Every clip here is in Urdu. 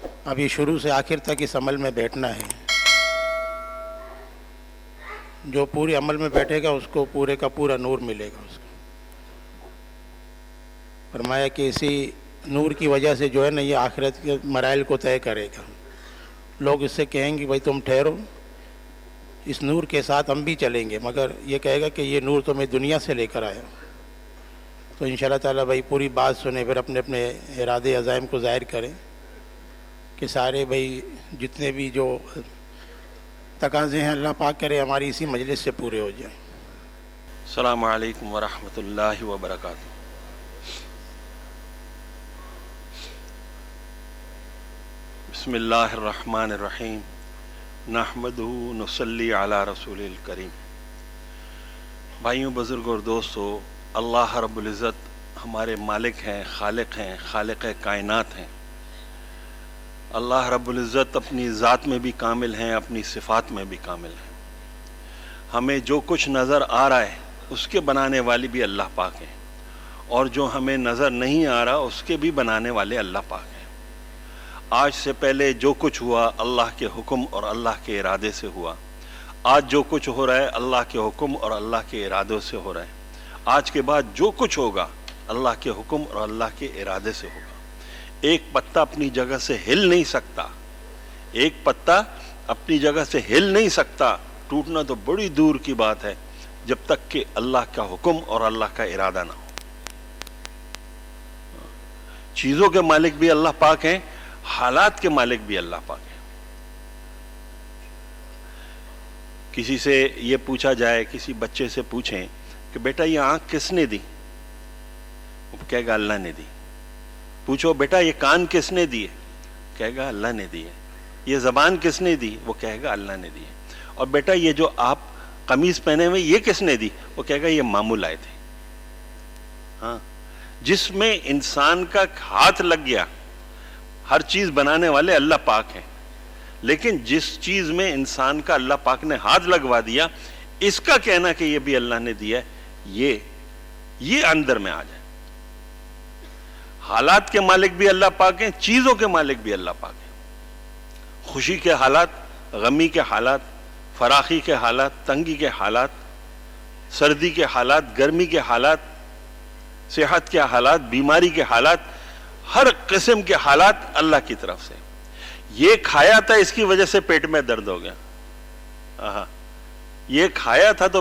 ابھی شروع سے آخر تک اس عمل میں بیٹھنا ہے. جو پورے عمل میں بیٹھے گا اس کو پورے کا پورا نور ملے گا. اس کو فرمایا کہ اسی نور کی وجہ سے جو ہے نا یہ آخرت کے مراحل کو طے کرے گا. لوگ اس سے کہیں گے بھائی تم ٹھہرو، اس نور کے ساتھ ہم بھی چلیں گے، مگر یہ کہے گا کہ یہ نور تو میں دنیا سے لے کر آیا. تو انشاءاللہ تعالیٰ بھائی پوری بات سنیں، پھر اپنے اپنے ارادے عزائم کو ظاہر کریں کہ سارے بھائی جتنے بھی جو تقاضے ہیں اللہ پاک کرے ہماری اسی مجلس سے پورے ہو جائیں. السلام علیکم ورحمۃ اللہ وبرکاتہ. بسم اللہ الرحمن الرحیم. نحمدہ نصلی علی رسول الکریم. بھائیوں، بزرگوں اور دوستو، اللہ رب العزت ہمارے مالک ہیں، خالق کائنات ہیں. اللہ رب العزت اپنی ذات میں بھی کامل ہیں، اپنی صفات میں بھی کامل ہیں. ہمیں جو کچھ نظر آ رہا ہے اس کے بنانے والی بھی اللہ پاک ہیں، اور جو ہمیں نظر نہیں آ رہا اس کے بھی بنانے والے اللہ پاک ہیں. آج سے پہلے جو کچھ ہوا اللہ کے حکم اور اللہ کے ارادے سے ہوا. آج جو کچھ ہو رہا ہے اللہ کے حکم اور اللہ کے ارادوں سے ہو رہا ہے. آج کے بعد جو کچھ ہوگا اللہ کے حکم اور اللہ کے ارادے سے ہوگا. ایک پتا اپنی جگہ سے ہل نہیں سکتا، ایک پتا اپنی جگہ سے ہل نہیں سکتا. ٹوٹنا تو بڑی دور کی بات ہے جب تک کہ اللہ کا حکم اور اللہ کا ارادہ نہ ہو. چیزوں کے مالک بھی اللہ پاک ہیں، حالات کے مالک بھی اللہ پاک ہیں. کسی سے یہ پوچھا جائے، کسی بچے سے پوچھیں کہ بیٹا یہ آنکھ کس نے دی؟ وہ کہے گا اللہ نے دی. پوچھو بیٹا یہ کان کس نے دیے؟ کہے گا اللہ نے دی ہے. یہ زبان کس نے دی؟ وہ کہے گا اللہ نے دی ہے. اور بیٹا یہ جو آپ قمیض پہنے ہوئے یہ کس نے دی؟ وہ کہے گا یہ ماموں لائے تھے. ہاں، جس میں انسان کا ہاتھ لگ گیا، ہر چیز بنانے والے اللہ پاک ہیں، لیکن جس چیز میں انسان کا اللہ پاک نے ہاتھ لگوا دیا، اس کا کہنا کہ یہ بھی اللہ نے دیا ہے، یہ اندر میں آ جائے. حالات کے مالک بھی اللہ پاک ہیں، چیزوں کے مالک بھی اللہ پاک ہیں. خوشی کے حالات، غمی کے حالات، فراخی کے حالات، تنگی کے حالات، سردی کے حالات، گرمی کے حالات، صحت کے حالات، بیماری کے حالات، ہر قسم کے حالات اللہ کی طرف سے. یہ کھایا تھا اس کی وجہ سے پیٹ میں درد ہو گیا. یہ کھایا تھا تو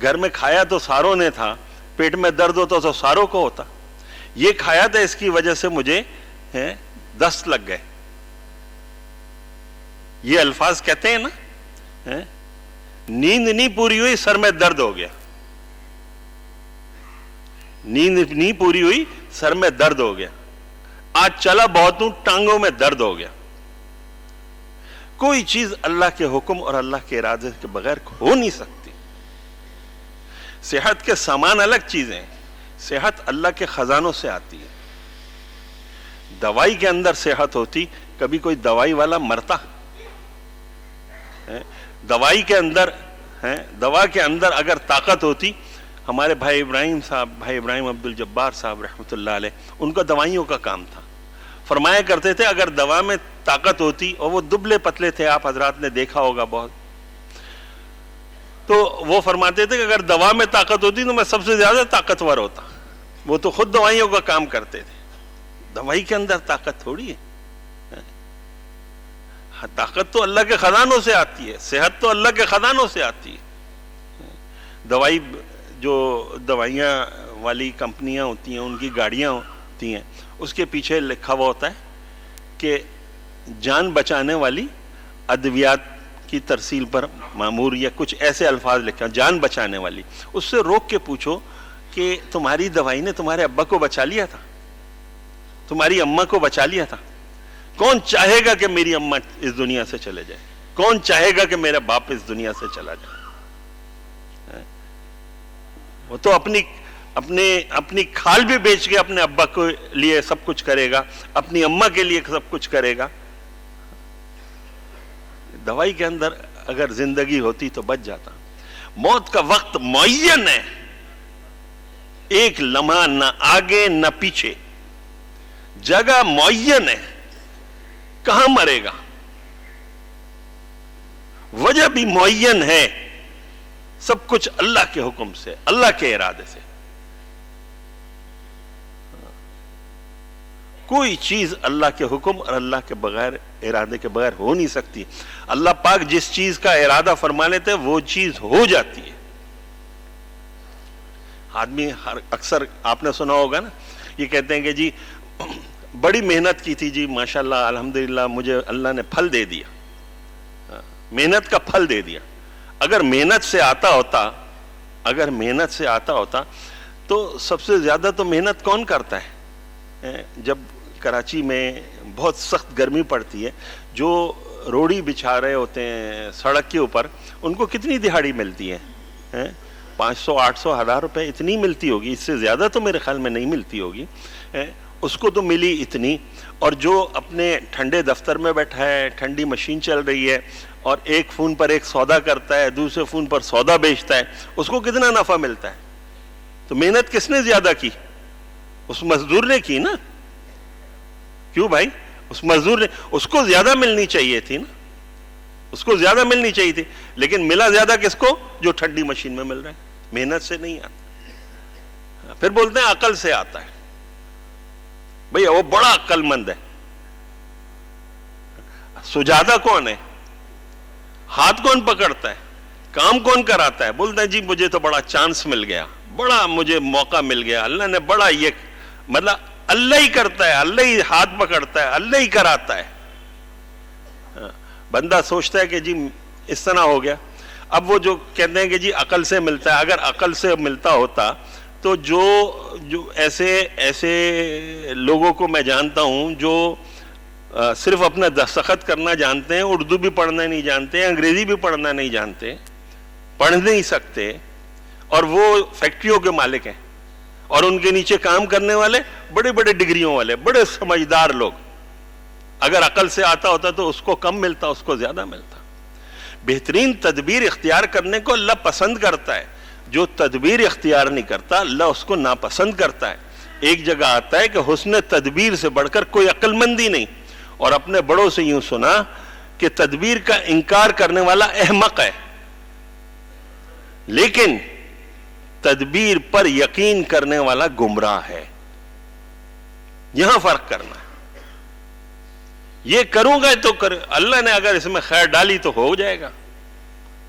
گھر میں کھایا تو ساروں نے تھا، پیٹ میں درد ہوتا تو ساروں کو ہوتا. یہ کھایا تھا اس کی وجہ سے مجھے دست لگ گئے. یہ الفاظ کہتے ہیں نا، نیند نہیں پوری ہوئی سر میں درد ہو گیا. نیند نہیں پوری ہوئی سر میں درد ہو گیا. آج چلا بہت ہوں ٹانگوں میں درد ہو گیا. کوئی چیز اللہ کے حکم اور اللہ کے ارادے کے بغیر ہو نہیں سکتی. صحت کے سامان الگ چیزیں ہیں. صحت اللہ کے خزانوں سے آتی ہے. دوائی کے اندر صحت ہوتی، کبھی کوئی دوائی والا مرتا؟ دوائی کے اندر دوا کے اندر اگر طاقت ہوتی، ہمارے بھائی ابراہیم عبد الجبار صاحب رحمۃ اللہ علیہ، ان کا دوائیوں کا کام تھا. فرمایا کرتے تھے اگر دوا میں طاقت ہوتی، اور وہ دبلے پتلے تھے، آپ حضرات نے دیکھا ہوگا بہت، تو وہ فرماتے تھے کہ اگر دوا میں طاقت ہوتی تو میں سب سے زیادہ طاقتور ہوتا. وہ تو خود دوائیوں کا کام کرتے تھے. دوائی کے اندر طاقت تھوڑی ہے. طاقت تو اللہ کے خزانوں سے آتی ہے، صحت تو اللہ کے خزانوں سے آتی ہے. دوائی، جو دوائیاں والی کمپنیاں ہوتی ہیں، ان کی گاڑیاں ہوتی ہیں، اس کے پیچھے لکھا ہوا ہوتا ہے کہ جان بچانے والی ادویات کی ترسیل پر مامور، یا کچھ ایسے الفاظ لکھا، جان بچانے والی. اس سے روک کے پوچھو کہ تمہاری دوائی نے تمہارے ابا کو بچا لیا تھا، تمہاری اماں کو بچا لیا تھا؟ کون چاہے گا کہ میری اماں اس دنیا سے چلے جائے؟ کون چاہے گا کہ میرا باپ اس دنیا سے چلا جائے؟ وہ تو اپنی کھال بھی بیچ کے اپنے ابا کے لیے سب کچھ کرے گا، اپنی اماں کے لیے سب کچھ کرے گا. دوائی کے اندر اگر زندگی ہوتی تو بچ جاتا. موت کا وقت معین ہے، ایک لمحہ نہ آگے نہ پیچھے. جگہ معین ہے، کہاں مرے گا؟ وجہ بھی معین ہے، سب کچھ اللہ کے حکم سے، اللہ کے ارادے سے. کوئی چیز اللہ کے حکم اور اللہ کے بغیر، ارادے کے بغیر ہو نہیں سکتی. اللہ پاک جس چیز کا ارادہ فرما لیتے وہ چیز ہو جاتی ہے. آدمی اکثر آپ نے سنا ہوگا نا، یہ کہتے ہیں کہ جی بڑی محنت کی تھی جی، ماشاءاللہ الحمدللہ مجھے اللہ نے پھل دے دیا، محنت کا پھل دے دیا. اگر محنت سے آتا ہوتا تو سب سے زیادہ تو محنت کون کرتا ہے؟ جب کراچی میں بہت سخت گرمی پڑتی ہے، جو روڑی بچھا رہے ہوتے ہیں سڑک کے اوپر، ان کو کتنی دہاڑی ملتی ہے؟ 500 800 1000 روپے اتنی ملتی ہوگی، اس سے زیادہ تو میرے خیال میں نہیں ملتی ہوگی. اس کو تو ملی اتنی. اور جو اپنے ٹھنڈے دفتر میں بیٹھا ہے، ٹھنڈی مشین چل رہی ہے، اور ایک فون پر ایک سودا کرتا ہے، دوسرے فون پر سودا بیچتا ہے، اس کو کتنا نفع ملتا ہے؟ تو محنت کس نے زیادہ کی؟ اس مزدور نے کی نا. کیوں بھائی؟ اس مزدور نے، اس کو زیادہ ملنی چاہیے تھی نا، اس کو زیادہ ملنی چاہیے تھی. لیکن ملا زیادہ کس کو؟ جو ٹھنڈی مشین میں مل رہا ہے. محنت سے نہیں آتا. پھر بولتے ہیں عقل سے آتا ہے. بھئی وہ بڑا عقل مند ہے. سجادہ کون ہے؟ ہاتھ کون پکڑتا ہے؟ کام کون کراتا ہے؟ بولتا ہے جی مجھے تو بڑا چانس مل گیا، بڑا مجھے موقع مل گیا، اللہ نے بڑا یہ، مطلب اللہ ہی کرتا ہے، اللہ ہی ہاتھ پکڑتا ہے، اللہ ہی کراتا ہے. بندہ سوچتا ہے کہ جی اس طرح ہو گیا. اب وہ جو کہتے ہیں کہ جی عقل سے ملتا ہے، اگر عقل سے ملتا ہوتا تو جو ایسے لوگوں کو میں جانتا ہوں جو صرف اپنا دستخط کرنا جانتے ہیں، اردو بھی پڑھنا نہیں جانتے، انگریزی بھی پڑھنا نہیں جانتے، پڑھ نہیں سکتے، اور وہ فیکٹریوں کے مالک ہیں، اور ان کے نیچے کام کرنے والے بڑے بڑے ڈگریوں والے، بڑے سمجھدار لوگ. اگر عقل سے آتا ہوتا تو اس کو کم ملتا، اس کو زیادہ ملتا. بہترین تدبیر اختیار کرنے کو اللہ پسند کرتا ہے. جو تدبیر اختیار نہیں کرتا اللہ اس کو ناپسند کرتا ہے. ایک جگہ آتا ہے کہ حسن تدبیر سے بڑھ کر کوئی عقل مندی نہیں. اور اپنے بڑوں سے یوں سنا کہ تدبیر کا انکار کرنے والا احمق ہے، لیکن تدبیر پر یقین کرنے والا گمراہ ہے. یہاں فرق کرنا ہے. یہ کروں گا تو اللہ نے اگر اس میں خیر ڈالی تو ہو جائے گا،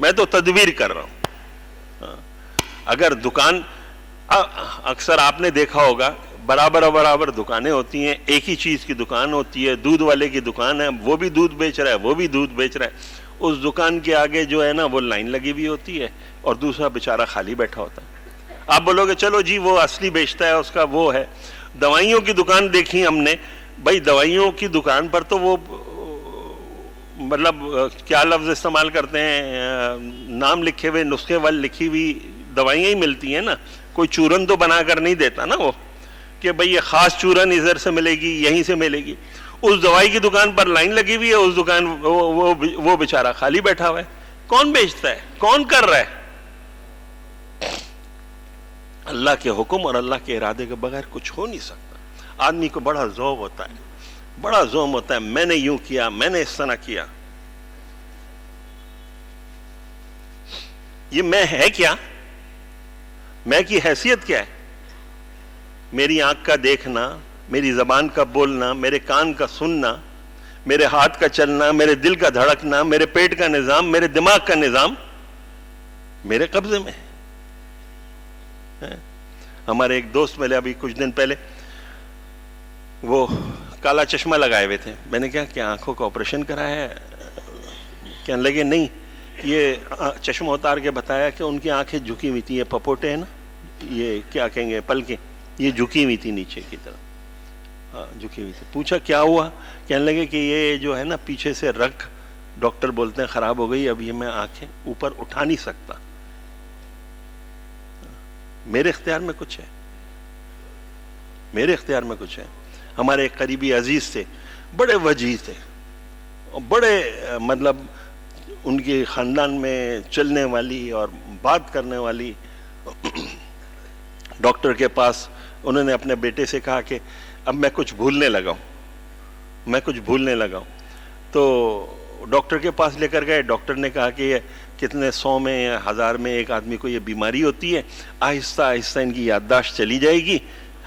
میں تو تدبیر کر رہا ہوں. اگر دکان، اکثر آپ نے دیکھا ہوگا برابر دکانیں ہوتی ہیں، ایک ہی چیز کی دکان ہوتی ہے. دودھ والے کی دکان ہے، وہ بھی دودھ بیچ رہا ہے، وہ بھی دودھ بیچ رہا ہے. اس دکان کے آگے جو ہے نا وہ لائن لگی ہوئی ہوتی ہے، اور دوسرا بیچارہ خالی بیٹھا ہوتا ہے. آپ بولو گے چلو جی وہ اصلی بیچتا ہے، اس کا وہ ہے. دوائیوں کی دکان دیکھی ہم نے، بھائی دوائیوں کی دکان پر تو وہ مطلب کیا لفظ استعمال کرتے ہیں، نام لکھے ہوئے، نسخے والی لکھی ہوئی دوائیاں ہی ملتی ہیں نا. کوئی چورن تو بنا کر نہیں دیتا نا وہ، کہ بھئی یہ خاص چورن ادھر سے ملے گی، یہیں سے ملے گی. اس دوائی کی دکان پر لائن لگی ہوئی ہے، اس دکان وہ بیچارہ خالی بیٹھا ہوا ہے. کون بیچتا ہے؟ کون کر رہا ہے؟ اللہ کے حکم اور اللہ کے ارادے کے بغیر کچھ ہو نہیں سکتا. آدمی کو بڑا ذوق ہوتا ہے، بڑا ذوق ہوتا ہے، میں نے یوں کیا، میں نے اس طرح کیا. یہ میں ہے کیا؟ میں کی حیثیت کیا ہے؟ میری آنکھ کا دیکھنا، میری زبان کا بولنا، میرے کان کا سننا، میرے ہاتھ کا چلنا، میرے دل کا دھڑکنا، میرے پیٹ کا نظام، میرے دماغ کا نظام میرے قبضے میں ہے. ہمارے ایک دوست ملے ابھی کچھ دن پہلے، وہ کالا چشمہ لگائے ہوئے تھے. میں نے کہا کہ آنکھوں کا آپریشن کرایا ہے؟ کہنے لگے نہیں، یہ چشمہ اتار کے بتایا کہ ان کی آنکھیں جھکی ہوئی تھی، یہ پپوٹے ہیں نا، یہ کیا کہیں گے، پلکیں، یہ جھکی ہوئی تھی نیچے کی طرف، جھکی ہوئی تھی. پوچھا کیا ہوا؟ کہنے لگے کہ یہ جو ہے نا پیچھے سے رگ ڈاکٹر بولتے ہیں خراب ہو گئی، اب یہ میں آنکھیں اوپر اٹھا نہیں سکتا. میرے اختیار میں کچھ ہے؟ میرے اختیار میں کچھ ہے؟ ہمارے ایک قریبی عزیز تھے، بڑے وجیح تھے، بڑے مطلب ان کے خاندان میں چلنے والی اور بات کرنے والی. ڈاکٹر کے پاس انہوں نے اپنے بیٹے سے کہا کہ اب میں کچھ بھولنے لگا ہوں، میں کچھ بھولنے لگا ہوں. تو ڈاکٹر کے پاس لے کر گئے. ڈاکٹر نے کہا کہ یہ کتنے 100 میں یا 1000 میں ایک آدمی کو یہ بیماری ہوتی ہے, آہستہ آہستہ ان کی یادداشت چلی جائے گی,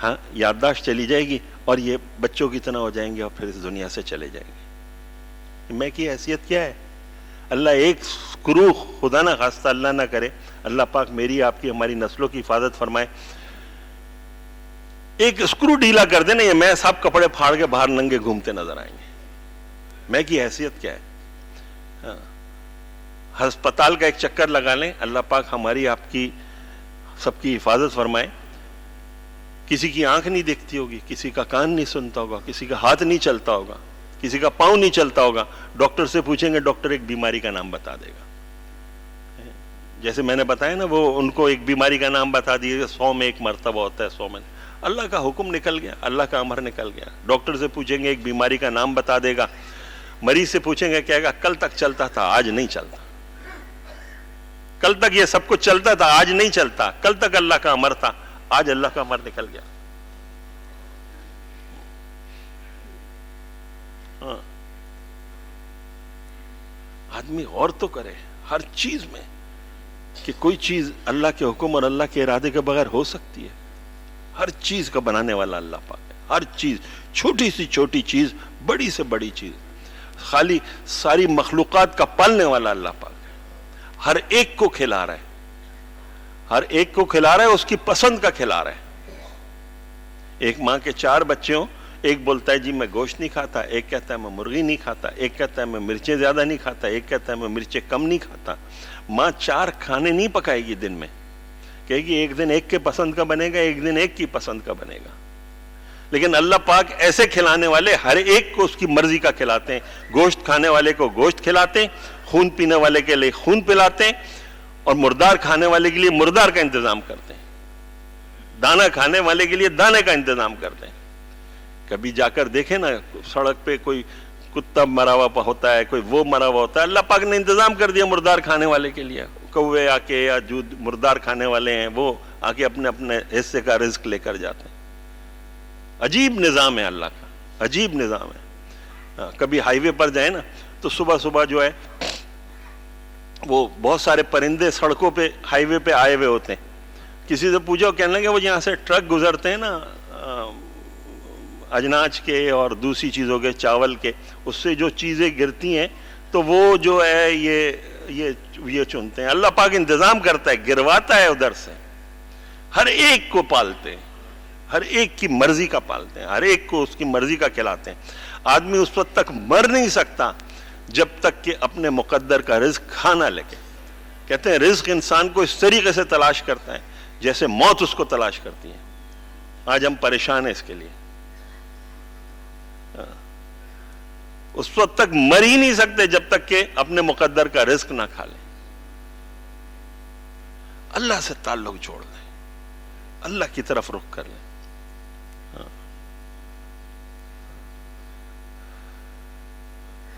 ہاں یادداشت چلی جائے گی اور یہ بچوں کی طرح ہو جائیں گے اور پھر اس دنیا سے چلے جائیں گے. میں کی حیثیت کیا ہے؟ اللہ ایک اسکرو خدا نہ خواستہ اللہ نہ کرے, اللہ پاک میری آپ کی ہماری نسلوں کی حفاظت فرمائے, ایک اسکرو ڈھیلا کر دے نا, یہ میں سب کپڑے پھاڑ کے باہر ننگے گھومتے نظر آئیں گے. میں کی حیثیت کیا ہے؟ ہسپتال کا ایک چکر لگا لیں, اللہ پاک ہماری آپ کی سب کی حفاظت فرمائے. کسی کی آنکھ نہیں دیکھتی ہوگی, کسی کا کان نہیں سنتا ہوگا, کسی کا ہاتھ نہیں چلتا ہوگا, کسی کا پاؤں نہیں چلتا ہوگا. ڈاکٹر سے پوچھیں گے, ڈاکٹر ایک بیماری کا نام بتا دے گا. جیسے میں نے بتایا نا, وہ ان کو ایک بیماری کا نام بتا دیے, 100 میں ایک مرتبہ ہوتا ہے, 100 میں. اللہ کا حکم نکل گیا, اللہ کا امر نکل گیا. ڈاکٹر سے پوچھیں گے ایک بیماری کا نام بتا دے گا. مریض سے پوچھیں گے, کہے گا کل تک چلتا تھا آج نہیں چلتا, کل تک یہ سب کچھ چلتا تھا آج نہیں چلتا, کل تک اللہ کا امر تھا آج اللہ کا امر نکل گیا. ہاں آدمی غور تو کرے ہر چیز میں کہ کوئی چیز اللہ کے حکم اور اللہ کے ارادے کے بغیر ہو سکتی ہے. ہر چیز کا بنانے والا اللہ پاک ہے. ہر چیز, چھوٹی سی چھوٹی چیز, بڑی سے بڑی چیز, خالی ساری مخلوقات کا پالنے والا اللہ پاک ہے. ہر ایک کو کھلا رہا ہے, ہر ایک کو کھلا رہا ہے, اس کی پسند کا کھلا رہا ہے. ایک ماں کے 4 بچے ہوں, ایک بولتا ہے جی میں گوشت نہیں کھاتا, ایک کہتا ہے میں مرغی نہیں کھاتا, ایک کہتا ہے میں مرچیں زیادہ نہیں کھاتا, ایک کہتا ہے میں مرچیں کم نہیں کھاتا. ماں 4 کھانے نہیں پکائے گی دن میں, کہے گی ایک دن ایک کے پسند کا بنے گا, ایک دن ایک کی پسند کا بنے گا. لیکن اللہ پاک ایسے کھلانے والے ہر ایک کو اس کی مرضی کا کھلاتے ہیں. گوشت کھانے والے کو گوشت کھلاتے ہیں, خون پینے والے کے لیے خون پلاتے ہیں, اور مردار کھانے والے کے لیے مردار کا انتظام کرتے ہیں, دانا کھانے والے کے لیے دانے کا انتظام کرتے ہیں. کبھی جا کر دیکھیں نا سڑک پہ کوئی کتا مرا ہوا ہوتا ہے, کوئی وہ مرا ہوا ہوتا ہے, اللہ پاک نے انتظام کر دیا مردار کھانے والے کے لیے. کوے آ کے یا جو مردار کھانے والے ہیں وہ آ کے اپنے اپنے حصے کا رزق لے کر جاتے ہیں. عجیب نظام ہے اللہ کا, عجیب نظام ہے. کبھی ہائی وے پر جائیں نا تو صبح صبح جو ہے وہ بہت سارے پرندے سڑکوں پہ ہائی وے پہ آئے ہوئے ہوتے ہیں. کسی سے پوچھو, کہنے لگے وہ یہاں سے ٹرک گزرتے ہیں نا اجناج کے اور دوسری چیزوں کے, چاول کے, اس سے جو چیزیں گرتی ہیں تو وہ جو ہے یہ چنتے ہیں. اللہ پاک انتظام کرتا ہے, گرواتا ہے ادھر سے. ہر ایک کو پالتے ہیں, ہر ایک کی مرضی کا پالتے ہیں, ہر ایک کو اس کی مرضی کا کھلاتے ہیں. آدمی اس وقت تک مر نہیں سکتا جب تک کہ اپنے مقدر کا رزق کھا نہ لگے. کہتے ہیں رزق انسان کو اس طریقے سے تلاش کرتا ہے جیسے موت اس کو تلاش کرتی ہے. آج ہم پریشان ہیں اس کے لیے. اس وقت تک مر ہی نہیں سکتے جب تک کہ اپنے مقدر کا رزق نہ کھا لیں. اللہ سے تعلق جوڑ لیں, اللہ کی طرف رخ کر لیں.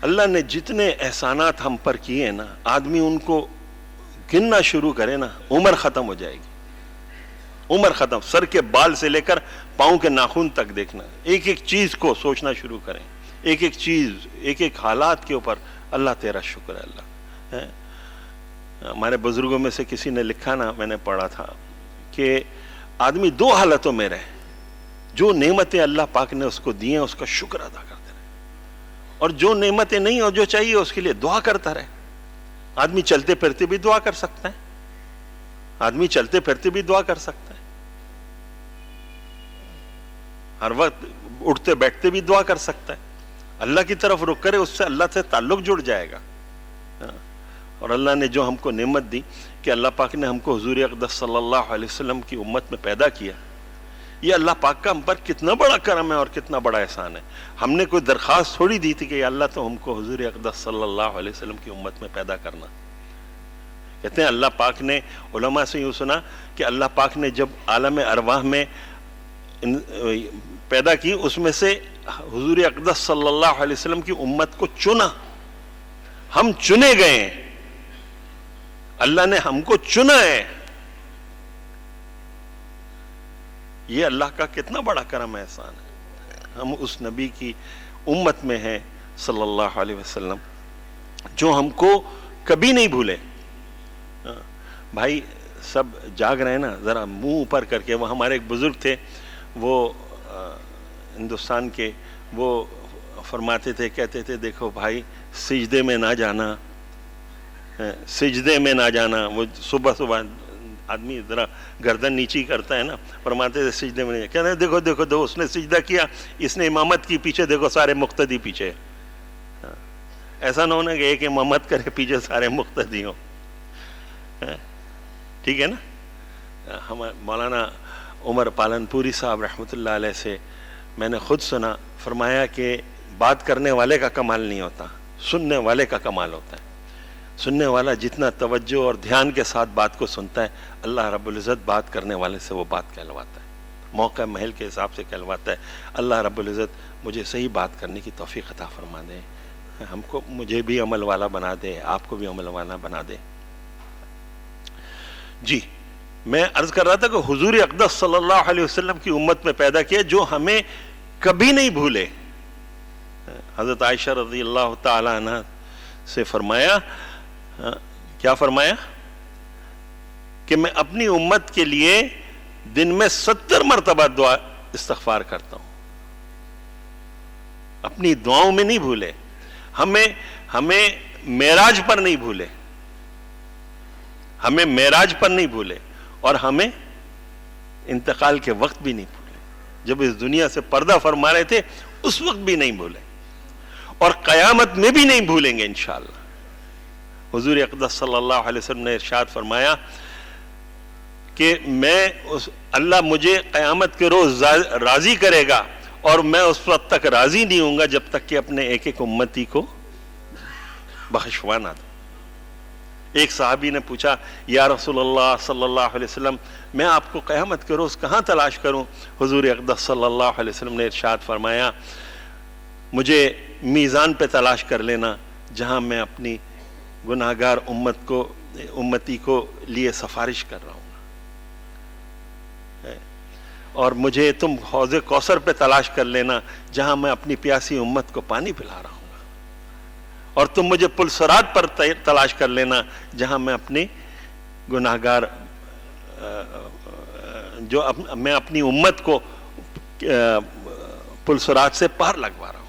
اللہ نے جتنے احسانات ہم پر کیے نا, آدمی ان کو گننا شروع کرے نا, عمر ختم ہو جائے گی. عمر ختم, سر کے بال سے لے کر پاؤں کے ناخن تک دیکھنا, ایک ایک چیز کو سوچنا شروع کریں, ایک ایک چیز, ایک ایک حالات کے اوپر. اللہ تیرا شکر ہے اللہ. ہمارے بزرگوں میں سے کسی نے لکھا نا, میں نے پڑھا تھا کہ آدمی 2 حالتوں میں رہے, جو نعمتیں اللہ پاک نے اس کو دی ہیں اس کا شکر ادا کرتے رہے, اور جو نعمتیں نہیں اور جو چاہیے اس کے لیے دعا کرتا رہے. آدمی چلتے پھرتے بھی دعا کر سکتا ہے, آدمی چلتے پھرتے بھی دعا کر سکتا ہے, ہر وقت اٹھتے بیٹھتے بھی دعا کر سکتا ہے. اللہ کی طرف رخ کرے, اس سے اللہ سے تعلق جڑ جائے گا. اور اللہ نے جو ہم کو نعمت دی کہ اللہ پاک نے ہم کو حضور اقدس صلی اللہ علیہ وسلم کی امت میں پیدا کیا, یہ اللہ پاک کا ہم پر کتنا بڑا کرم ہے اور کتنا بڑا احسان ہے. ہم نے کوئی درخواست تھوڑی دی تھی کہ اللہ تو ہم کو حضور اقدس صلی اللہ علیہ وسلم کی امت میں پیدا کرنا. کہتے ہیں اللہ پاک نے, علماء سے یوں سنا کہ اللہ پاک نے جب عالم ارواح میں پیدا کی, اس میں سے حضور اقدس صلی اللہ علیہ وسلم کی امت کو چنا. ہم چنے گئے ہیں, اللہ نے ہم کو چنا ہے. یہ اللہ کا کتنا بڑا کرم احسان ہے. ہم اس نبی کی امت میں ہیں صلی اللہ علیہ وسلم جو ہم کو کبھی نہیں بھولے. بھائی سب جاگ رہے ہیں نا, ذرا منہ اوپر کر کے. وہ ہمارے ایک بزرگ تھے, وہ ہندوستان کے, وہ فرماتے تھے, کہتے تھے دیکھو بھائی سجدے میں نہ جانا, سجدے میں نہ جانا. وہ صبح صبح آدمی ذرا گردن نیچی کرتا ہے نا, فرماتے تھے سجدے میں نہیں جانا. کہتے ہیں دیکھو دیکھو دیکھو اس نے سجدہ کیا, اس نے امامت کی, پیچھے دیکھو سارے مقتدی پیچھے. ایسا نہ ہونا کہ ایک امامت کرے پیچھے سارے مقتدی ہوں. ٹھیک ہے نا. ہم مولانا عمر پالن پوری صاحب رحمۃ اللہ علیہ سے میں نے خود سنا, فرمایا کہ بات کرنے والے کا کمال نہیں ہوتا, سننے والے کا کمال ہوتا ہے. سننے والا جتنا توجہ اور دھیان کے ساتھ بات کو سنتا ہے, اللہ رب العزت بات کرنے والے سے وہ بات کہلواتا ہے, موقع محل کے حساب سے کہلواتا ہے. اللہ رب العزت مجھے صحیح بات کرنے کی توفیق عطا فرما دے, ہم کو, مجھے بھی عمل والا بنا دے, آپ کو بھی عمل والا بنا دے. جی میں عرض کر رہا تھا کہ حضور اقدس صلی اللہ علیہ وسلم کی امت میں پیدا کیا جو ہمیں کبھی نہیں بھولے. حضرت عائشہ رضی اللہ تعالی عنہ سے فرمایا, کیا فرمایا کہ میں اپنی امت کے لیے دن میں 70 مرتبہ دعا استغفار کرتا ہوں. اپنی دعاؤں میں نہیں بھولے, ہمیں معراج پر نہیں بھولے, ہمیں معراج پر نہیں بھولے, اور ہمیں انتقال کے وقت بھی نہیں بھولے. جب اس دنیا سے پردہ فرما رہے تھے اس وقت بھی نہیں بھولے, اور قیامت میں بھی نہیں بھولیں گے انشاءاللہ. حضور اقدس صلی اللہ علیہ وسلم نے ارشاد فرمایا کہ اللہ مجھے قیامت کے روز راضی کرے گا, اور میں اس وقت تک راضی نہیں ہوں گا جب تک کہ اپنے ایک ایک امتی کو بخشوا نہ دوں. ایک صحابی نے پوچھا, یا رسول اللہ صلی اللہ علیہ وسلم میں آپ کو قیامت کے روز کہاں تلاش کروں؟ حضور اقدس صلی اللہ علیہ وسلم نے ارشاد فرمایا, مجھے میزان پہ تلاش کر لینا جہاں میں اپنی گناہگار امتی کو لیے سفارش کر رہا ہوں, اور مجھے تم حوض کوثر پہ تلاش کر لینا جہاں میں اپنی پیاسی امت کو پانی پلا رہا ہوں, اور تم مجھے پل صراط پر تلاش کر لینا جہاں میں اپنی گناہگار میں اپنی امت کو پل صراط سے پار لگوا رہا ہوں.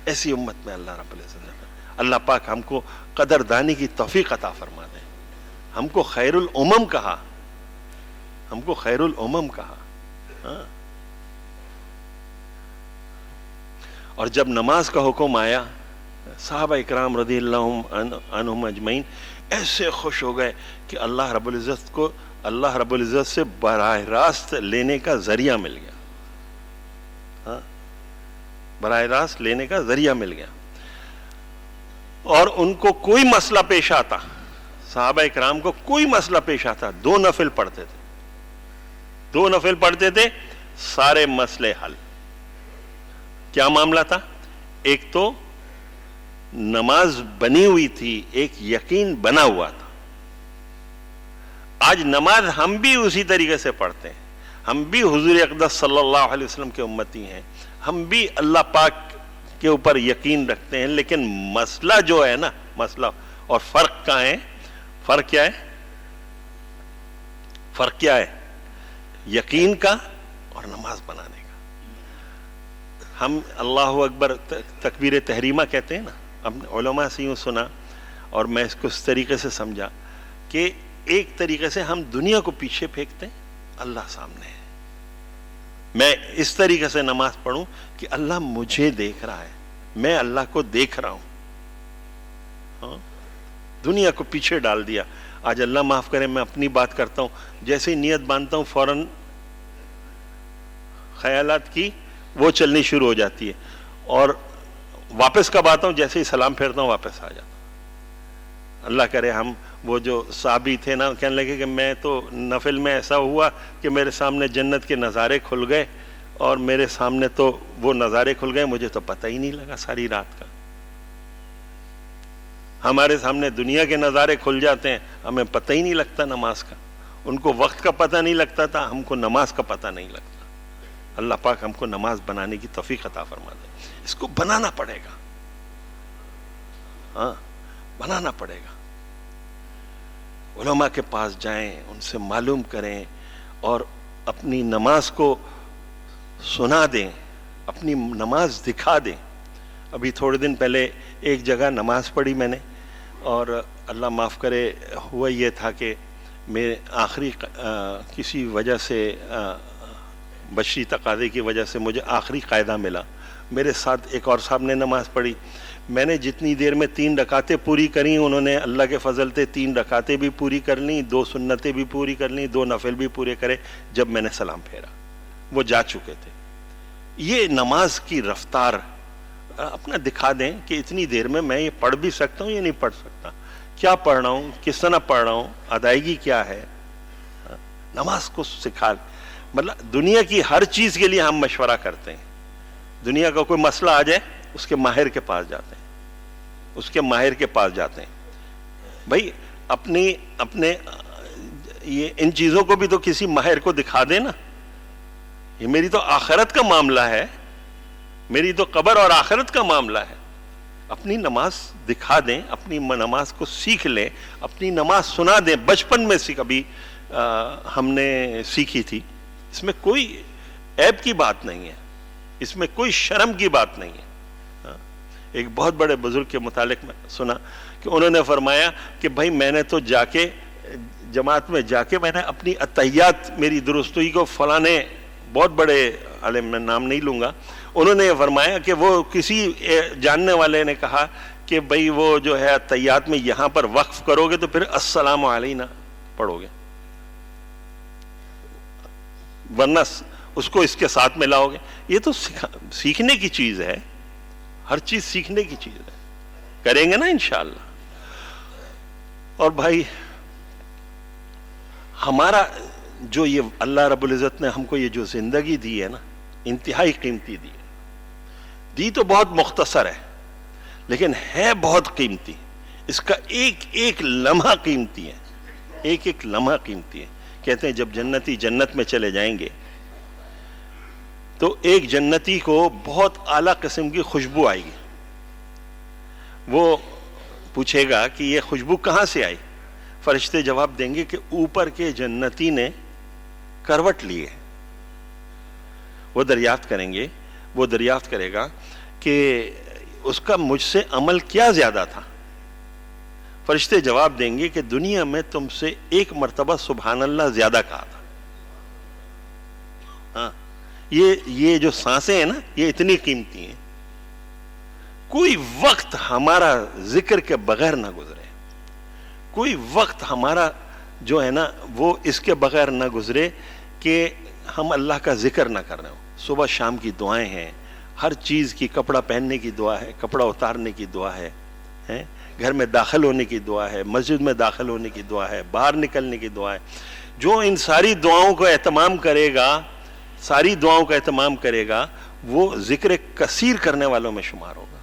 ایسی امت میں اللہ رب العزت, اللہ پاک ہم کو قدردانی کی توفیق عطا فرما دے. ہم کو خیر الامم کہا, ہم کو خیر الامم کہا. اور جب نماز کا حکم آیا, صحابہ اکرام رضی اللہ عنہم اجمعین ایسے خوش ہو گئے کہ اللہ رب العزت سے براہ راست لینے کا ذریعہ مل گیا, براہ راست لینے کا ذریعہ مل گیا. اور ان کو کوئی مسئلہ پیش آتا, صحابہ اکرام کو کوئی مسئلہ پیش آتا, 2 نفل پڑھتے تھے, 2 نفل پڑھتے تھے, سارے مسئلے حل. کیا معاملہ تھا؟ ایک تو نماز بنی ہوئی تھی, ایک یقین بنا ہوا تھا. آج نماز ہم بھی اسی طریقے سے پڑھتے ہیں, ہم بھی حضور اقدس صلی اللہ علیہ وسلم کے امتی ہیں, ہم بھی اللہ پاک کے اوپر یقین رکھتے ہیں, لیکن مسئلہ جو ہے نا, مسئلہ اور فرق کہاں ہے؟ فرق کیا ہے؟ فرق کیا ہے؟ یقین کا اور نماز بنانے کا. ہم اللہ اکبر تکبیر تحریمہ کہتے ہیں نا, ہم نے علماء سے یوں سنا اور میں اس کو اس طریقے سے سمجھا کہ ایک طریقے سے ہم دنیا کو پیچھے پھینکتے ہیں, اللہ سامنے ہے. میں اس طریقے سے نماز پڑھوں کہ اللہ مجھے دیکھ رہا ہے, میں اللہ کو دیکھ رہا ہوں. دنیا کو پیچھے ڈال دیا. آج اللہ معاف کرے, میں اپنی بات کرتا ہوں, جیسے ہی نیت باندھتا ہوں فوراً خیالات کی وہ چلنی شروع ہو جاتی ہے, اور واپس کب آتا ہوں, جیسے ہی سلام پھیرتا ہوں واپس آ جاتا ہوں. اللہ کرے ہم وہ جو صحابی تھے نا, کہنے لگے کہ میں تو نفل میں ایسا ہوا کہ میرے سامنے جنت کے نظارے کھل گئے, اور میرے سامنے تو وہ نظارے کھل گئے, مجھے تو پتہ ہی نہیں لگا ساری رات کا. ہمارے سامنے دنیا کے نظارے کھل جاتے ہیں, ہمیں پتہ ہی نہیں لگتا نماز کا. ان کو وقت کا پتہ نہیں لگتا تھا, ہم کو نماز کا پتہ نہیں لگتا. اللہ پاک ہم کو نماز بنانے کی توفیق عطا فرما دے. اس کو بنانا پڑے گا, ہاں بنانا پڑے گا. علماء کے پاس جائیں, ان سے معلوم کریں اور اپنی نماز کو سنا دیں, اپنی نماز دکھا دیں. ابھی تھوڑے دن پہلے ایک جگہ نماز پڑھی میں نے, اور اللہ معاف کرے ہوا یہ تھا کہ میں آخری کسی وجہ سے بشری تقاضے کی وجہ سے مجھے آخری قاعدہ ملا. میرے ساتھ ایک اور صاحب نے نماز پڑھی. میں نے جتنی دیر میں 3 رکعتیں پوری کریں, انہوں نے اللہ کے فضل سے 3 رکعتیں بھی پوری کر لیں, 2 سنتیں بھی پوری کر لیں, 2 نفل بھی پورے کرے. جب میں نے سلام پھیرا وہ جا چکے تھے. یہ نماز کی رفتار اپنا دکھا دیں کہ اتنی دیر میں یہ پڑھ بھی سکتا ہوں یا نہیں پڑھ سکتا, کیا پڑھ رہا ہوں, کس طرح پڑھ رہا ہوں, ادائیگی کیا ہے. نماز کو سکھا. مطلب دنیا کی ہر چیز کے لیے ہم مشورہ کرتے ہیں. دنیا کا کوئی مسئلہ آ جائے اس کے ماہر کے پاس جاتے ہیں, اس کے ماہر کے پاس جاتے ہیں. بھائی اپنے یہ ان چیزوں کو بھی تو کسی ماہر کو دکھا دیں نا. یہ میری تو آخرت کا معاملہ ہے, میری تو قبر اور آخرت کا معاملہ ہے. اپنی نماز دکھا دیں, اپنی نماز کو سیکھ لیں, اپنی نماز سنا دیں. بچپن میں سے کبھی ہم نے سیکھی تھی. اس میں کوئی عیب کی بات نہیں ہے, اس میں کوئی شرم کی بات نہیں ہے. ایک بہت بڑے بزرگ کے متعلق میں سنا کہ انہوں نے فرمایا کہ بھائی میں نے تو جا کے جماعت میں جا کے میں نے اپنی اتحیات میری درستگی کو فلانے بہت بڑے عالم, میں نام نہیں لوں گا, انہوں نے یہ فرمایا کہ وہ کسی جاننے والے نے کہا کہ بھئی وہ جو ہے اتحیات میں یہاں پر وقف کرو گے تو پھر السلام علینا پڑھو گے, ورنہ اس کو اس کے ساتھ میں لاؤ گے. یہ تو سیکھنے کی چیز ہے, ہر چیز سیکھنے کی چیز ہے. کریں گے نا انشاءاللہ. اور بھائی ہمارا جو یہ اللہ رب العزت نے ہم کو یہ جو زندگی دی ہے نا, انتہائی قیمتی دی ہے. دی تو بہت مختصر ہے لیکن ہے بہت قیمتی. اس کا ایک ایک لمحہ قیمتی ہے, ایک ایک لمحہ قیمتی ہے. کہتے ہیں جب جنتی جنت میں چلے جائیں گے تو ایک جنتی کو بہت اعلیٰ قسم کی خوشبو آئے گی. وہ پوچھے گا کہ یہ خوشبو کہاں سے آئی؟ فرشتے جواب دیں گے کہ اوپر کے جنتی نے کروٹ لی ہے. وہ دریافت کریں گے, وہ دریافت کرے گا کہ اس کا مجھ سے عمل کیا زیادہ تھا. فرشتے جواب دیں گے کہ دنیا میں تم سے 1 مرتبہ سبحان اللہ زیادہ کہا تھا. ہاں یہ جو سانسیں ہیں نا یہ اتنی قیمتی ہیں. کوئی وقت ہمارا ذکر کے بغیر نہ گزرے, کوئی وقت ہمارا جو ہے نا وہ اس کے بغیر نہ گزرے کہ ہم اللہ کا ذکر نہ کر رہے ہوں. صبح شام کی دعائیں ہیں, ہر چیز کی, کپڑا پہننے کی دعا ہے, کپڑا اتارنے کی دعا ہے, گھر میں داخل ہونے کی دعا ہے, مسجد میں داخل ہونے کی دعا ہے, باہر نکلنے کی دعا ہے. جو ان ساری دعاؤں کو اہتمام کرے گا, ساری دعاؤں کا اہتمام کرے گا, وہ ذکر کثیر کرنے والوں میں شمار ہوگا.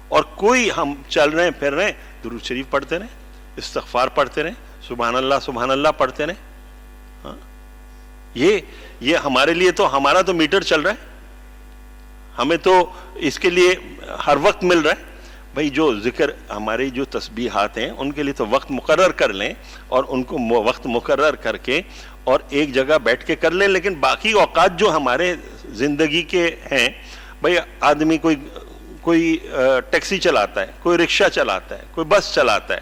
اور کوئی ہم چل رہے ہیں پھر رہے ہیں, درود شریف پڑھتے رہیں, استغفار پڑھتے رہیں, سبحان اللہ پڑھتے رہیں. ہاں یہ ہمارے لیے تو ہمارا تو میٹر چل رہا ہے, ہمیں تو اس کے لیے ہر وقت مل رہا ہے. بھائی جو ذکر ہماری جو تسبیحات ہیں ان کے لیے تو وقت مقرر کر لیں, اور ان کو وقت مقرر کر کے اور ایک جگہ بیٹھ کے کر لیں. لیکن باقی اوقات جو ہمارے زندگی کے ہیں, بھائی آدمی کوئی ٹیکسی چلاتا ہے, کوئی رکشہ چلاتا ہے, کوئی بس چلاتا ہے,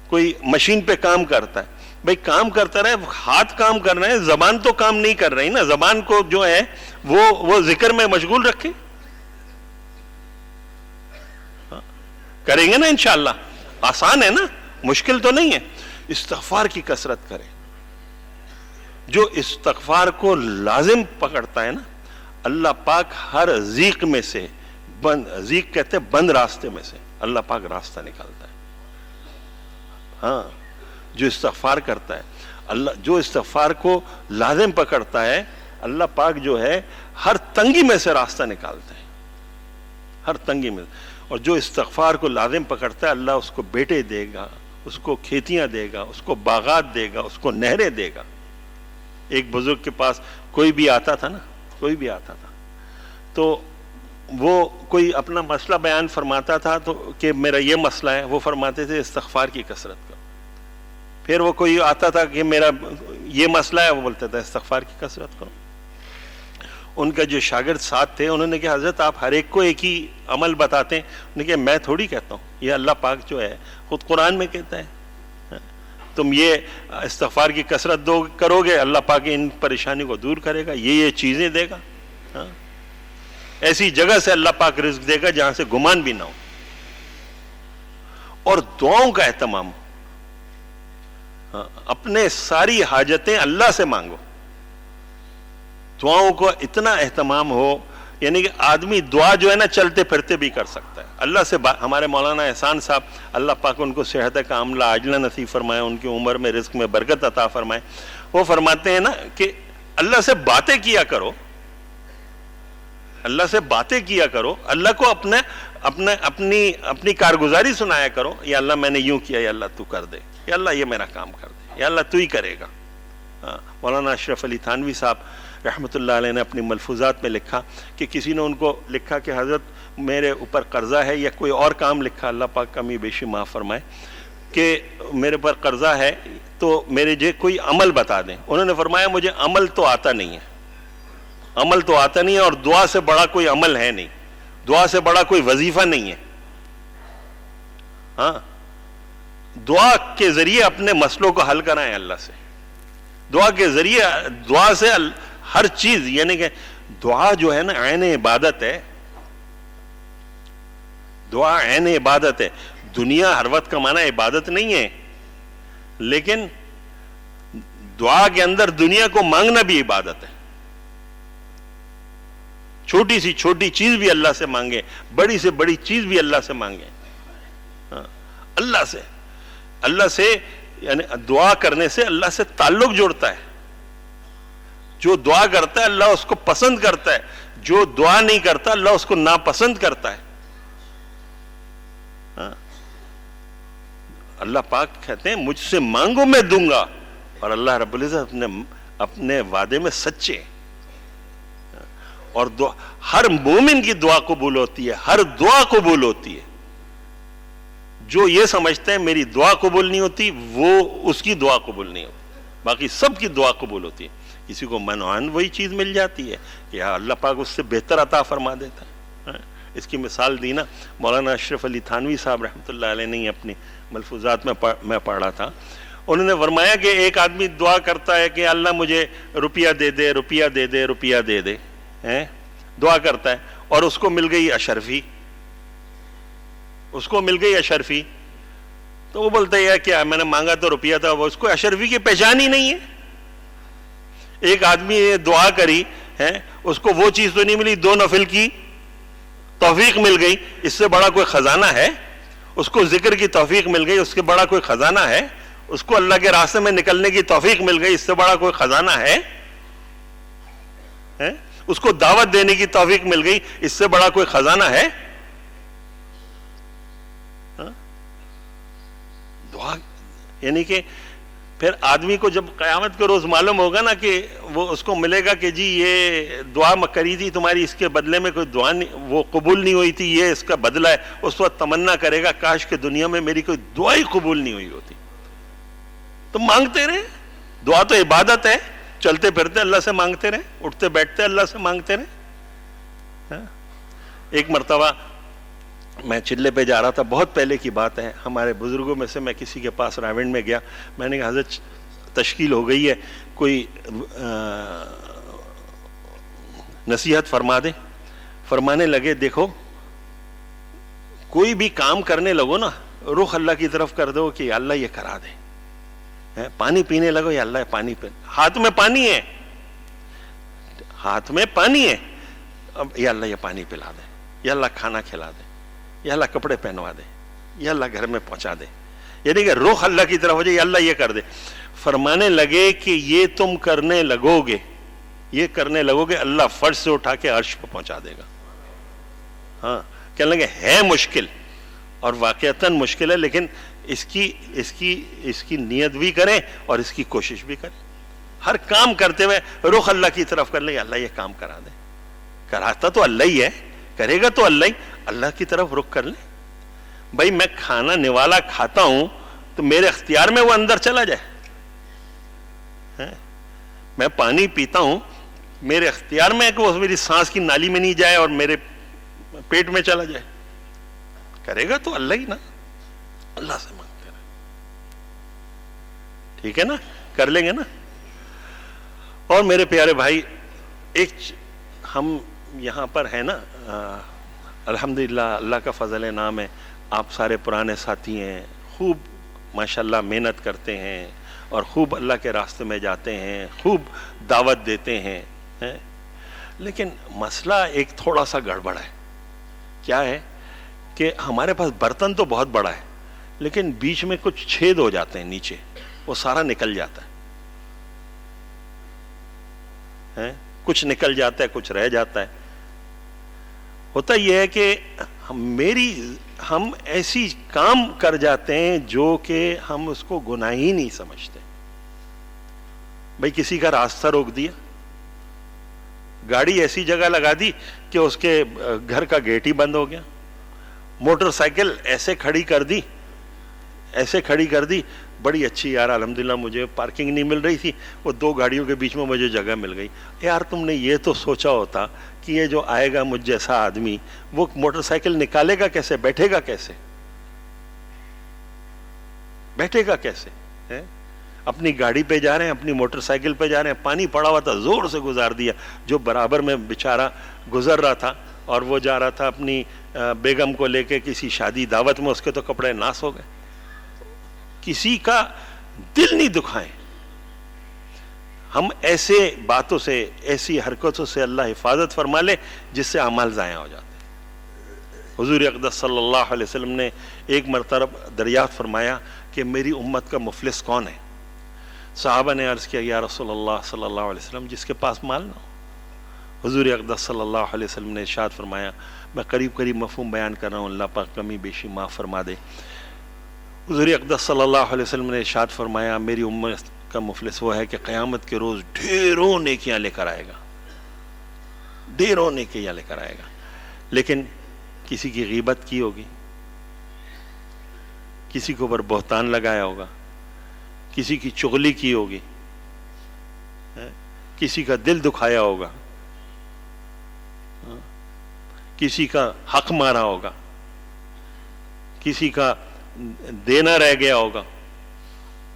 کوئی مشین پہ کام کرتا ہے. بھائی کام کرتا رہے, ہاتھ کام کر رہے ہیں, زبان تو کام نہیں کر رہی نا. زبان کو جو ہے وہ ذکر میں مشغول رکھے. کریں گے نا انشاءاللہ. آسان ہے نا, مشکل تو نہیں ہے. استغفار کی کثرت کریں. جو استغفار کو لازم پکڑتا ہے نا, اللہ پاک ہر ضیق میں سے, ضیق کہتے ہیں بند راستے میں سے, اللہ پاک راستہ نکالتا ہے. ہاں جو استغفار کرتا ہے, اللہ جو استغفار کو لازم پکڑتا ہے, اللہ پاک جو ہے ہر تنگی میں سے راستہ نکالتا ہے, ہر تنگی میں. اور جو استغفار کو لازم پکڑتا ہے, اللہ اس کو بیٹے دے گا, اس کو کھیتیاں دے گا, اس کو باغات دے گا, اس کو نہریں دے گا. ایک بزرگ کے پاس کوئی بھی آتا تھا نا, کوئی بھی آتا تھا تو وہ کوئی اپنا مسئلہ بیان فرماتا تھا تو کہ میرا یہ مسئلہ ہے، وہ فرماتے تھے استغفار کی کثرت کرو. پھر وہ کوئی آتا تھا کہ میرا یہ مسئلہ ہے، وہ بولتا تھا استغفار کی کثرت کرو. ان کا جو شاگرد ساتھ تھے انہوں نے کہا حضرت آپ ہر ایک کو ایک ہی عمل بتاتے ہیں. انہوں نے کہا میں تھوڑی کہتا ہوں، یہ اللہ پاک جو ہے خود قرآن میں کہتا ہے تم یہ استغفار کی کثرت کرو گے، اللہ پاک ان پریشانی کو دور کرے گا، یہ چیزیں دے گا. ایسی جگہ سے اللہ پاک رزق دے گا جہاں سے گمان بھی نہ ہو. اور دعاؤں کا اہتمام، اپنے ساری حاجتیں اللہ سے مانگو. دعاؤں کو اتنا اہتمام ہو، یعنی کہ آدمی دعا جو ہے نا چلتے پھرتے بھی کر سکتا ہے. اللہ سے ہمارے مولانا احسان صاحب، اللہ پاک ان کو صحت کاملہ عاجلہ نصیب فرمائے، ان کی عمر میں رزق میں برکت عطا فرمائے. وہ فرماتے ہیں نا کہ اللہ سے باتیں کیا کرو، اللہ سے باتیں کیا کرو، اللہ کو اپنی کارگزاری سنایا کرو. یا اللہ میں نے یوں کیا، یا اللہ تو کر دے، یا اللہ یہ میرا کام کر دے، یا اللہ تو ہی کرے گا. مولانا اشرف علی تھانوی صاحب رحمۃ اللہ علیہ نے اپنی ملفوظات میں لکھا کہ کسی نے ان کو لکھا کہ حضرت میرے اوپر قرضہ ہے، یا کوئی اور کام لکھا، اللہ پاک کمی بیشی معاف فرمائے، کہ میرے پر قرضہ ہے تو میرے جو کوئی عمل بتا دیں. انہوں نے فرمایا مجھے عمل تو آتا نہیں ہے، عمل تو آتا نہیں ہے، اور دعا سے بڑا کوئی عمل ہے نہیں، دعا سے بڑا کوئی وظیفہ نہیں ہے. ہاں، دعا کے ذریعے اپنے مسئلوں کو حل کرائیں اللہ سے. دعا کے ذریعے، دعا سے ہر چیز، یعنی کہ دعا جو ہے نا عین عبادت ہے. دعا عین عبادت ہے. دنیا ہر وقت کا معنی عبادت نہیں ہے، لیکن دعا کے اندر دنیا کو مانگنا بھی عبادت ہے. چھوٹی سی چھوٹی چیز بھی اللہ سے مانگے، بڑی سے بڑی چیز بھی اللہ سے مانگے. اللہ سے یعنی دعا کرنے سے اللہ سے تعلق جوڑتا ہے. جو دعا کرتا ہے اللہ اس کو پسند کرتا ہے، جو دعا نہیں کرتا اللہ اس کو ناپسند کرتا ہے. اللہ پاک کہتے ہیں مجھ سے مانگو میں دوں گا، اور اللہ رب العزت اپنے وعدے میں سچے. اور ہر مومن کی دعا قبول ہوتی ہے، ہر دعا قبول ہوتی ہے. جو یہ سمجھتے ہیں میری دعا قبول نہیں ہوتی، وہ اس کی دعا قبول نہیں ہوتی. باقی سب کی دعا قبول ہوتی ہے. کسی کو منوعاً وہی چیز مل جاتی ہے کہ اللہ پاک اس سے بہتر عطا فرما دیتا ہے. اس کی مثال دی نا مولانا اشرف علی تھانوی صاحب رحمۃ اللہ علیہ نے اپنی ملفوظات میں پڑھا تھا. انہوں نے فرمایا کہ ایک آدمی دعا کرتا ہے کہ اللہ مجھے روپیہ دے دے، روپیہ دے دے، روپیہ دے دے، دعا کرتا ہے، اور اس کو مل گئی اشرفی، اس کو مل گئی اشرفی. تو وہ بولتا ہے کہ میں نے مانگا تو روپیہ تھا، وہ اس کو اشرفی کی پہچان ہی نہیں ہے. ایک آدمی نے دعا کری ہے، اس کو وہ چیز تو نہیں ملی، 2 نفل کی توفیق مل گئی، اس سے بڑا کوئی خزانہ ہے؟ اس کو ذکر کی توفیق مل گئی، اس سے بڑا کوئی خزانہ ہے؟ اس کو اللہ کے راستے میں نکلنے کی توفیق مل گئی، اس سے بڑا کوئی خزانہ ہے؟ اس کو دعوت دینے کی توفیق مل گئی، اس سے بڑا کوئی خزانہ ہے؟ دعا یعنی کہ پھر آدمی کو جب قیامت کے روز معلوم ہوگا نا کہ وہ اس کو ملے گا کہ جی یہ دعا کری تھی تمہاری، اس کے بدلے میں کوئی دعا نہیں، وہ قبول نہیں ہوئی تھی، یہ اس کا بدلہ ہے. اس وقت تمنا کرے گا کاش کہ دنیا میں میری کوئی دعا ہی قبول نہیں ہوئی ہوتی. تو مانگتے رہے، دعا تو عبادت ہے. چلتے پھرتے اللہ سے مانگتے رہے، اٹھتے بیٹھتے اللہ سے مانگتے رہے. ایک مرتبہ میں چلے پہ جا رہا تھا، بہت پہلے کی بات ہے، ہمارے بزرگوں میں سے میں کسی کے پاس راونڈ میں گیا. میں نے کہا حضرت تشکیل ہو گئی ہے، کوئی نصیحت فرما دیں. فرمانے لگے دیکھو کوئی بھی کام کرنے لگو نا، رخ اللہ کی طرف کر دو کہ اللہ یہ کرا دے. پانی پینے لگو، یا اللہ پانی پی، ہاتھ میں پانی ہے، ہاتھ میں پانی ہے، اب یا اللہ یہ پانی پلا دے، یا اللہ کھانا کھلا دے، یا اللہ کپڑے پہنوا دے، یا اللہ گھر میں پہنچا دے. یعنی کہ رخ اللہ کی طرف ہو جائے، یا اللہ یہ کر دے. فرمانے لگے کہ یہ تم کرنے لگو گے، یہ کرنے لگو گے، اللہ فرش سے اٹھا کے عرش پہ پہنچا دے گا. ہاں کہنے لگے ہے مشکل، اور واقعتاً مشکل ہے، لیکن اس کی نیت بھی کریں اور اس کی کوشش بھی کریں. ہر کام کرتے ہوئے رخ اللہ کی طرف کر لیں، اللہ یہ کام کرا دے. کراتا تو اللہ ہی ہے، کرے گا تو اللہ کی طرف رخ کر لیں. بھائی میں کھانا نوالا کھاتا ہوں تو میرے اختیار میں وہ اندر چلا جائے. میں پانی پیتا ہوں میرے اختیار میں ہے کہ وہ میری سانس کی نالی میں نہیں جائے اور میرے پیٹ میں چلا جائے. کرے گا تو اللہ ہی نا, اللہ سے مانگتے رہے. ٹھیک ہے نا, کر لیں گے نا. اور میرے پیارے بھائی, ایک ہم یہاں پر ہیں نا, الحمدللہ اللہ کا فضل نام ہے, آپ سارے پرانے ساتھی ہیں, خوب ماشاءاللہ محنت کرتے ہیں اور خوب اللہ کے راستے میں جاتے ہیں, خوب دعوت دیتے ہیں. لیکن مسئلہ ایک تھوڑا سا گڑبڑ ہے. کیا ہے کہ ہمارے پاس برتن تو بہت بڑا ہے لیکن بیچ میں کچھ چھید ہو جاتے ہیں نیچے, وہ سارا نکل جاتا ہے. کچھ نکل جاتا ہے, کچھ رہ جاتا ہے. ہوتا یہ ہے کہ ہم ایسی کام کر جاتے ہیں جو کہ ہم اس کو گناہ ہی نہیں سمجھتے. بھئی کسی کا راستہ روک دیا, گاڑی ایسی جگہ لگا دی کہ اس کے گھر کا گیٹ ہی بند ہو گیا, موٹر سائیکل ایسے کھڑی کر دی, بڑی اچھی یار الحمدللہ مجھے پارکنگ نہیں مل رہی تھی, وہ 2 گاڑیوں کے بیچ میں مجھے جگہ مل گئی. یار تم نے یہ تو سوچا ہوتا کہ یہ جو آئے گا مجھ جیسا آدمی وہ موٹر سائیکل نکالے گا کیسے, بیٹھے گا کیسے. اپنی گاڑی پہ جا رہے ہیں, اپنی موٹر سائیکل پہ جا رہے ہیں, پانی پڑا ہوا تھا زور سے گزار دیا, جو برابر میں بیچارہ گزر رہا تھا اور وہ جا رہا تھا اپنی بیگم کو لے کے کسی شادی دعوت میں, اس کے تو کپڑے ناس ہو گئے. کسی کا دل نہیں دکھائیں. ہم ایسے باتوں سے, ایسی حرکتوں سے اللہ حفاظت فرما لے جس سے اعمال ضائع ہو جاتے ہیں. حضور اقدس صلی اللہ علیہ وسلم نے ایک مرتبہ دریافت فرمایا کہ میری امت کا مفلس کون ہے؟ صحابہ نے عرض کیا یا رسول اللہ صلی اللہ علیہ وسلم جس کے پاس مال نہ ہو. حضور اقدس صلی اللہ علیہ وسلم نے ارشاد فرمایا, میں قریب مفہوم بیان کر رہا ہوں, اللہ پاک کمی بیشی معاف فرما دے. حضور اقدس صلی اللہ علیہ وسلم نے ارشاد فرمایا میری امت کا مفلس وہ ہے کہ قیامت کے روز ڈھیروں نیکیاں لے کر آئے گا, لیکن کسی کی غیبت کی ہوگی, کسی کے اوپر بہتان لگایا ہوگا, کسی کی چغلی کی ہوگی, کسی کا دل دکھایا ہوگا, کسی کا حق مارا ہوگا, کسی کا دینا رہ گیا ہوگا.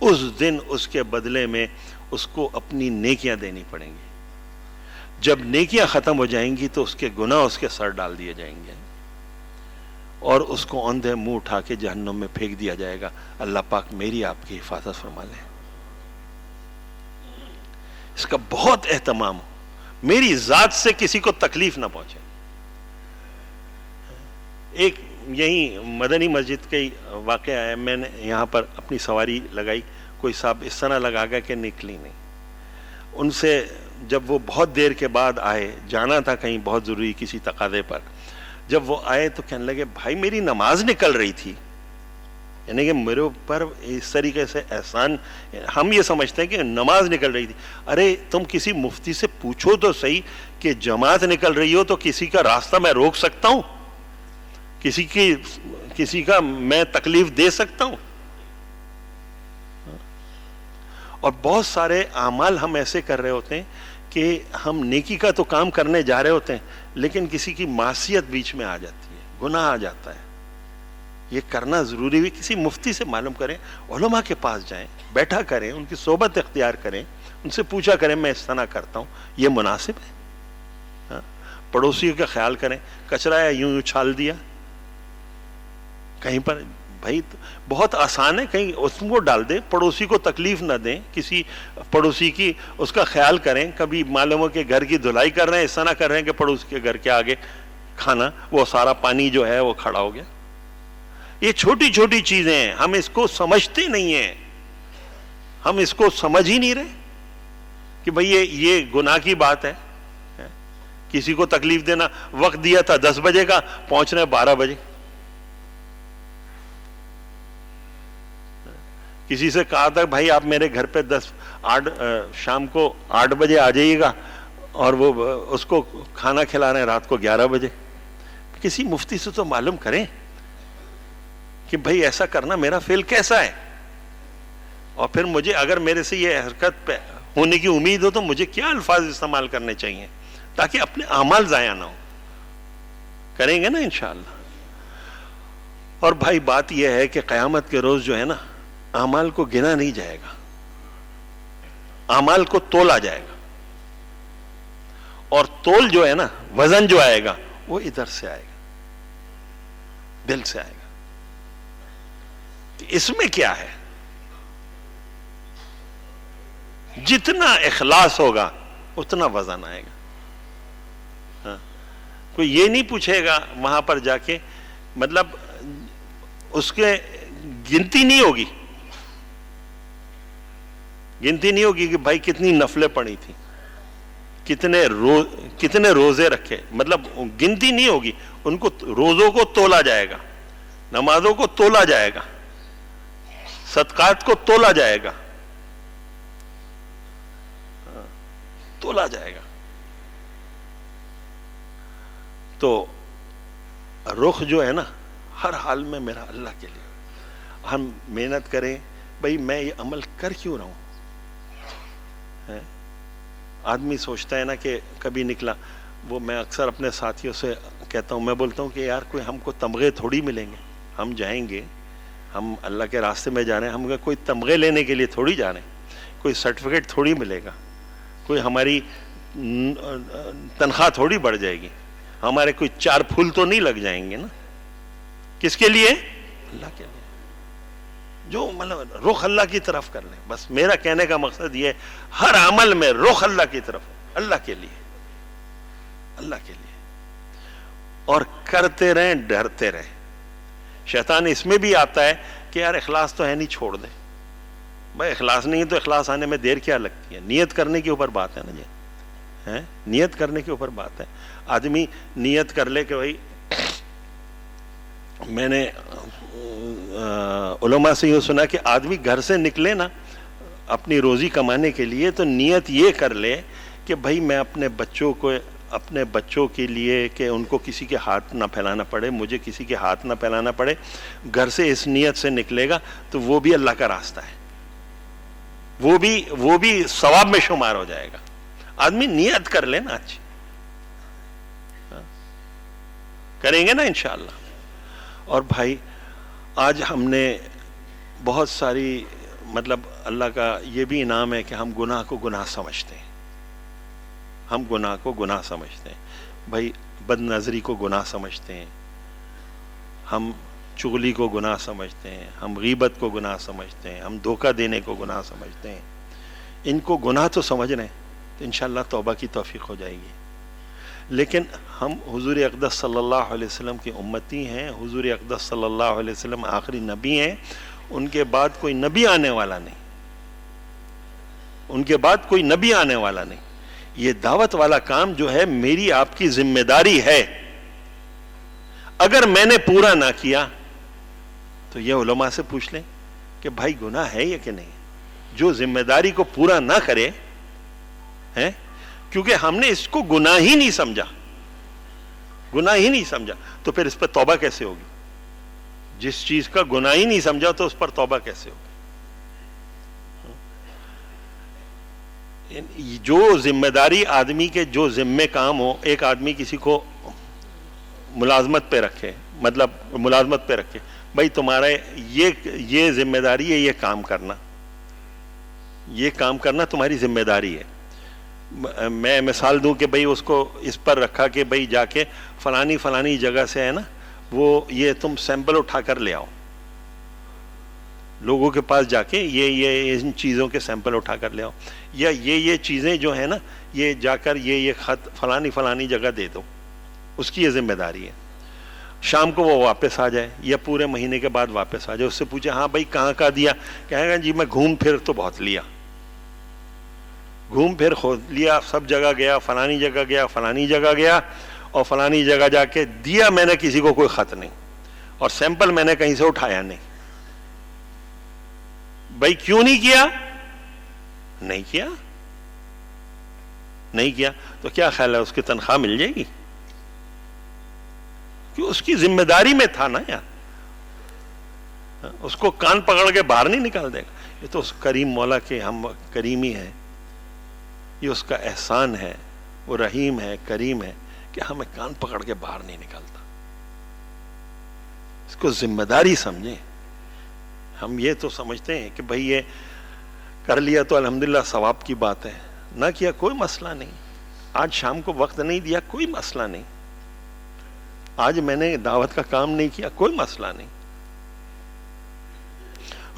اس دن اس کے بدلے میں اس کو اپنی نیکیاں دینی پڑیں گی. جب نیکیاں ختم ہو جائیں گی تو اس کے گناہ اس کے سر ڈال دیے جائیں گے اور اس کو اندھے منہ اٹھا کے جہنم میں پھینک دیا جائے گا. اللہ پاک میری آپ کی حفاظت فرما لے. اس کا بہت اہتمام ہو, میری ذات سے کسی کو تکلیف نہ پہنچے. ایک یہی مدنی مسجد کا واقعہ ہے, میں نے یہاں پر اپنی سواری لگائی, کوئی صاحب اس طرح لگا گیا کہ نکلی نہیں. ان سے جب وہ بہت دیر کے بعد آئے, جانا تھا کہیں بہت ضروری کسی تقاضے پر, جب وہ آئے تو کہنے لگے بھائی میری نماز نکل رہی تھی, یعنی کہ میرے اوپر اس طریقے سے احسان, ہم یہ سمجھتے ہیں کہ نماز نکل رہی تھی. ارے تم کسی مفتی سے پوچھو تو صحیح کہ جماعت نکل رہی ہو تو کسی کا راستہ میں روک سکتا ہوں, کسی کا میں تکلیف دے سکتا ہوں. اور بہت سارے اعمال ہم ایسے کر رہے ہوتے ہیں کہ ہم نیکی کا تو کام کرنے جا رہے ہوتے ہیں لیکن کسی کی معصیت بیچ میں آ جاتی ہے, گناہ آ جاتا ہے. یہ کرنا ضروری بھی, کسی مفتی سے معلوم کریں, علماء کے پاس جائیں, بیٹھا کریں, ان کی صحبت اختیار کریں, ان سے پوچھا کریں میں اس طرح کرتا ہوں, یہ مناسب ہے. پڑوسیوں کا خیال کریں, کچرا ہے یوں اچھال دیا کہیں پر, بھائی بہت آسان ہے, کہیں اس کو ڈال دیں, پڑوسی کو تکلیف نہ دیں, کسی پڑوسی کی اس کا خیال کریں. کبھی معلوم ہو کہ گھر کی دھلائی کر رہے ہیں, اس طرح کر رہے ہیں کہ پڑوسی کے گھر کے آگے کھانا, وہ سارا پانی جو ہے وہ کھڑا ہو گیا. یہ چھوٹی چھوٹی چیزیں ہیں, ہم اس کو سمجھتے نہیں ہیں, ہم اس کو سمجھ ہی نہیں رہے کہ بھئی یہ گناہ کی بات ہے. کسی کو تکلیف دینا, وقت دیا تھا 10 بجے کا, پہنچ رہے 12 بجے. کسی سے کہا تھا بھائی آپ میرے گھر پہ شام کو 8 بجے آ جائیے گا, اور وہ اس کو کھانا کھلا رہے ہیں رات کو 11 بجے. کسی مفتی سے تو معلوم کریں کہ بھائی ایسا کرنا میرا فعل کیسا ہے, اور پھر مجھے اگر میرے سے یہ حرکت ہونے کی امید ہو تو مجھے کیا الفاظ استعمال کرنے چاہیے تاکہ اپنے اعمال ضائع نہ ہو. کریں گے نا انشاءاللہ. اور بھائی بات یہ ہے کہ قیامت کے روز جو ہے نا, اعمال کو گنا نہیں جائے گا, اعمال کو تولا جائے گا, اور تول جو ہے نا, وزن جو آئے گا وہ ادھر سے آئے گا, دل سے آئے گا. اس میں کیا ہے, جتنا اخلاص ہوگا اتنا وزن آئے گا. ہاں, کوئی یہ نہیں پوچھے گا وہاں پر جا کے, مطلب اس کے گنتی نہیں ہوگی, گنتی نہیں ہوگی کہ بھائی کتنی نفلیں پڑھی تھی, کتنے روزے رکھے, مطلب گنتی نہیں ہوگی. ان کو روزوں کو تولا جائے گا, نمازوں کو تولا جائے گا, صدقات کو تولا جائے گا, تولا جائے گا. تو رخ جو ہے نا ہر حال میں میرا اللہ کے لیے. ہم محنت کریں بھئی میں یہ عمل کر کیوں رہا ہوں. آدمی سوچتا ہے نا کہ کبھی نکلا, وہ میں اکثر اپنے ساتھیوں سے کہتا ہوں, میں بولتا ہوں کہ یار کوئی ہم کو تمغے تھوڑی ملیں گے, ہم جائیں گے, ہم اللہ کے راستے میں جا رہے ہیں, ہم کوئی تمغے لینے کے لیے تھوڑی جا رہے ہیں, کوئی سرٹیفکیٹ تھوڑی ملے گا, کوئی ہماری تنخواہ تھوڑی بڑھ جائے گی, ہمارے کوئی 4 پھول تو نہیں لگ جائیں گے نا. کس کے لیے؟ اللہ کے لیے. جو مطلب رخ اللہ کی طرف کر لیں. بس میرا کہنے کا مقصد یہ ہے, ہر عمل میں رخ اللہ کی طرف, اللہ کے لیے, اللہ کے لیے, اور کرتے رہیں, ڈرتے رہیں. شیطان اس میں بھی آتا ہے کہ یار اخلاص تو ہے نہیں, چھوڑ دیں. بھائی اخلاص نہیں ہے تو اخلاص آنے میں دیر کیا لگتی ہے؟ نیت کرنے کے اوپر بات ہے نا جی, نیت کرنے کے اوپر بات ہے. آدمی نیت کر لے کہ بھائی میں نے علماء سے یہ سنا کہ آدمی گھر سے نکلے نا اپنی روزی کمانے کے لیے تو نیت یہ کر لے کہ بھائی میں اپنے بچوں کے لیے کہ ان کو کسی کے ہاتھ نہ پھیلانا پڑے, مجھے کسی کے ہاتھ نہ پھیلانا پڑے. گھر سے اس نیت سے نکلے گا تو وہ بھی اللہ کا راستہ ہے, وہ بھی ثواب میں شمار ہو جائے گا. آدمی نیت کر لے نا اچھی. کریں گے نا انشاءاللہ. اور بھائی آج ہم نے بہت ساری, مطلب اللہ کا یہ بھی انعام ہے کہ ہم گناہ کو گناہ سمجھتے ہیں, ہم گناہ کو گناہ سمجھتے ہیں. بھائی بد نظری کو گناہ سمجھتے ہیں, ہم چغلی کو گناہ سمجھتے ہیں, ہم غیبت کو گناہ سمجھتے ہیں, ہم دھوکہ دینے کو گناہ سمجھتے ہیں. ان کو گناہ تو سمجھ رہے ہیں تو انشاءاللہ توبہ کی توفیق ہو جائے گی. لیکن ہم حضور اقدس صلی اللہ علیہ وسلم کی امتی ہیں, حضور اقدس صلی اللہ علیہ وسلم آخری نبی ہیں, ان کے بعد کوئی نبی آنے والا نہیں, ان کے بعد کوئی نبی آنے والا نہیں. یہ دعوت والا کام جو ہے میری آپ کی ذمہ داری ہے. اگر میں نے پورا نہ کیا تو یہ علماء سے پوچھ لیں کہ بھائی گناہ ہے یہ کہ نہیں. جو ذمہ داری کو پورا نہ کرے ہیں, کیونکہ ہم نے اس کو گناہ ہی نہیں سمجھا, گناہ ہی نہیں سمجھا, تو پھر اس پر توبہ کیسے ہوگی؟ جس چیز کا گناہ ہی نہیں سمجھا تو اس پر توبہ کیسے ہوگی؟ جو ذمہ داری آدمی کے جو ذمہ کام ہو, ایک آدمی کسی کو ملازمت پہ رکھے, مطلب ملازمت پہ رکھے, بھائی تمہارا یہ ذمہ داری ہے, یہ کام کرنا تمہاری ذمہ داری ہے. میں مثال دوں کہ بھئی اس کو اس پر رکھا کہ بھئی جا کے فلانی جگہ سے ہے نا وہ یہ تم سیمپل اٹھا کر لے آؤ, لوگوں کے پاس جا کے یہ ان چیزوں کے سیمپل اٹھا کر لے آؤ, یا یہ چیزیں جو ہیں نا یہ جا کر یہ خط فلانی جگہ دے دو. اس کی یہ ذمہ داری ہے. شام کو وہ واپس آ جائے یا پورے مہینے کے بعد واپس آ جائے, اس سے پوچھے ہاں بھائی کہاں دیا, کہے گا جی میں گھوم پھر تو بہت لیا, گھوم پھر خود لیا, سب جگہ گیا, فلانی جگہ گیا اور فلانی جگہ جا کے دیا, میں نے کسی کو کوئی خط نہیں اور سیمپل میں نے کہیں سے اٹھایا نہیں. بھائی کیوں نہیں کیا؟ نہیں کیا تو کیا خیال ہے اس کی تنخواہ مل جائے گی؟ کہ اس کی ذمہ داری میں تھا نا یار. اس کو کان پکڑ کے باہر نہیں نکال دے گا. یہ تو اس کریم مولا کے ہم کریمی ہے, یہ اس کا احسان ہے, وہ رحیم ہے, کریم ہے کہ ہمیں کان پکڑ کے باہر نہیں نکالتا. اس کو ذمہ داری سمجھیں. ہم یہ تو سمجھتے ہیں کہ بھئی یہ کر لیا تو الحمدللہ ثواب کی بات ہے, نہ کیا کوئی مسئلہ نہیں. آج شام کو وقت نہیں دیا کوئی مسئلہ نہیں, آج میں نے دعوت کا کام نہیں کیا کوئی مسئلہ نہیں.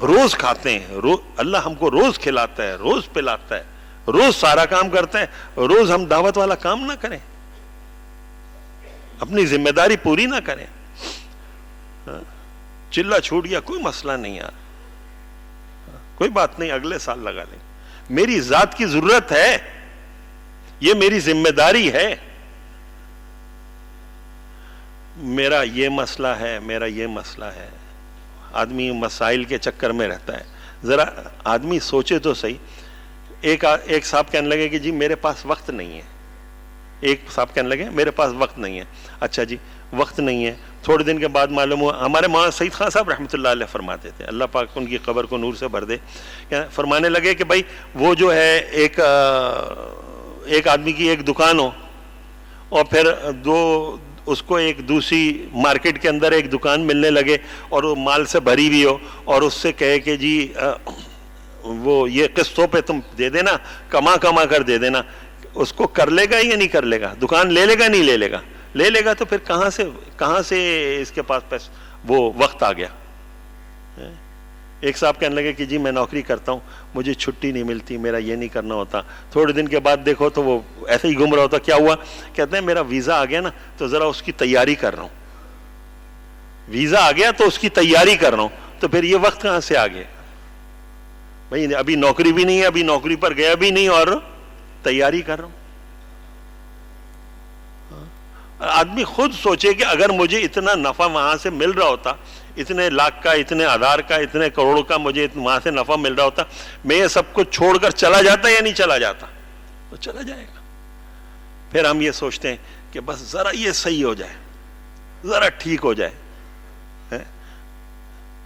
روز کھاتے ہیں, اللہ ہم کو روز کھلاتا ہے, روز پلاتا ہے, روز سارا کام کرتا ہے, روز ہم دعوت والا کام نہ کریں, اپنی ذمہ داری پوری نہ کریں. چلا چھوٹ گیا کوئی مسئلہ نہیں یار, کوئی بات نہیں, اگلے سال لگا لیں. میری ذات کی ضرورت ہے, یہ میری ذمہ داری ہے. میرا یہ مسئلہ ہے, میرا یہ مسئلہ ہے. آدمی مسائل کے چکر میں رہتا ہے. ذرا آدمی سوچے تو صحیح. ایک صاحب کہنے لگے کہ جی میرے پاس وقت نہیں ہے. ایک صاحب کہنے لگے میرے پاس وقت نہیں ہے. اچھا جی وقت نہیں ہے. تھوڑے دن کے بعد معلوم ہوا, ہمارے مولانا سعید خان صاحب رحمۃ اللہ علیہ فرماتے تھے, اللہ پاک ان کی قبر کو نور سے بھر دے, فرمانے لگے کہ بھائی وہ جو ہے ایک آدمی کی ایک دکان ہو, اور پھر اس کو ایک دوسری مارکیٹ کے اندر ایک دکان ملنے لگے اور وہ مال سے بھری ہوئی ہو, اور اس سے کہے کہ جی وہ یہ قسطوں پہ تم دے دینا, کما کر دے دینا. اس کو کر لے گا یا نہیں کر لے گا؟ دکان لے لے گا نہیں لے لے گا؟ لے لے گا. تو پھر کہاں سے اس کے پاس پیسہ وہ وقت آ گیا. ایک صاحب کہنے لگے کہ جی میں نوکری کرتا ہوں, مجھے چھٹی نہیں ملتی, میرا یہ نہیں کرنا ہوتا. تھوڑے دن کے بعد دیکھو تو وہ ایسے ہی گھوم رہا ہوتا. کیا ہوا؟ کہتے ہیں میرا ویزا آ گیا نا, تو ذرا اس کی تیاری کر رہا ہوں. ویزا آ گیا تو اس کی تیاری کر رہا ہوں. تو پھر یہ وقت کہاں سے آ گیا بھائی؟ ابھی نوکری بھی نہیں ہے, ابھی نوکری پر گیا بھی نہیں, اور تیاری کر رہا ہوں. آدمی خود سوچے کہ اگر مجھے اتنا نفع وہاں سے مل رہا ہوتا, اتنے لاکھ کا, اتنے ہزار کا, اتنے کروڑ کا مجھے وہاں سے نفع مل رہا ہوتا, میں یہ سب کچھ چھوڑ کر چلا جاتا یا نہیں چلا جاتا؟ تو چلا جائے گا. پھر ہم یہ سوچتے ہیں کہ بس ذرا یہ صحیح ہو جائے, ذرا ٹھیک ہو جائے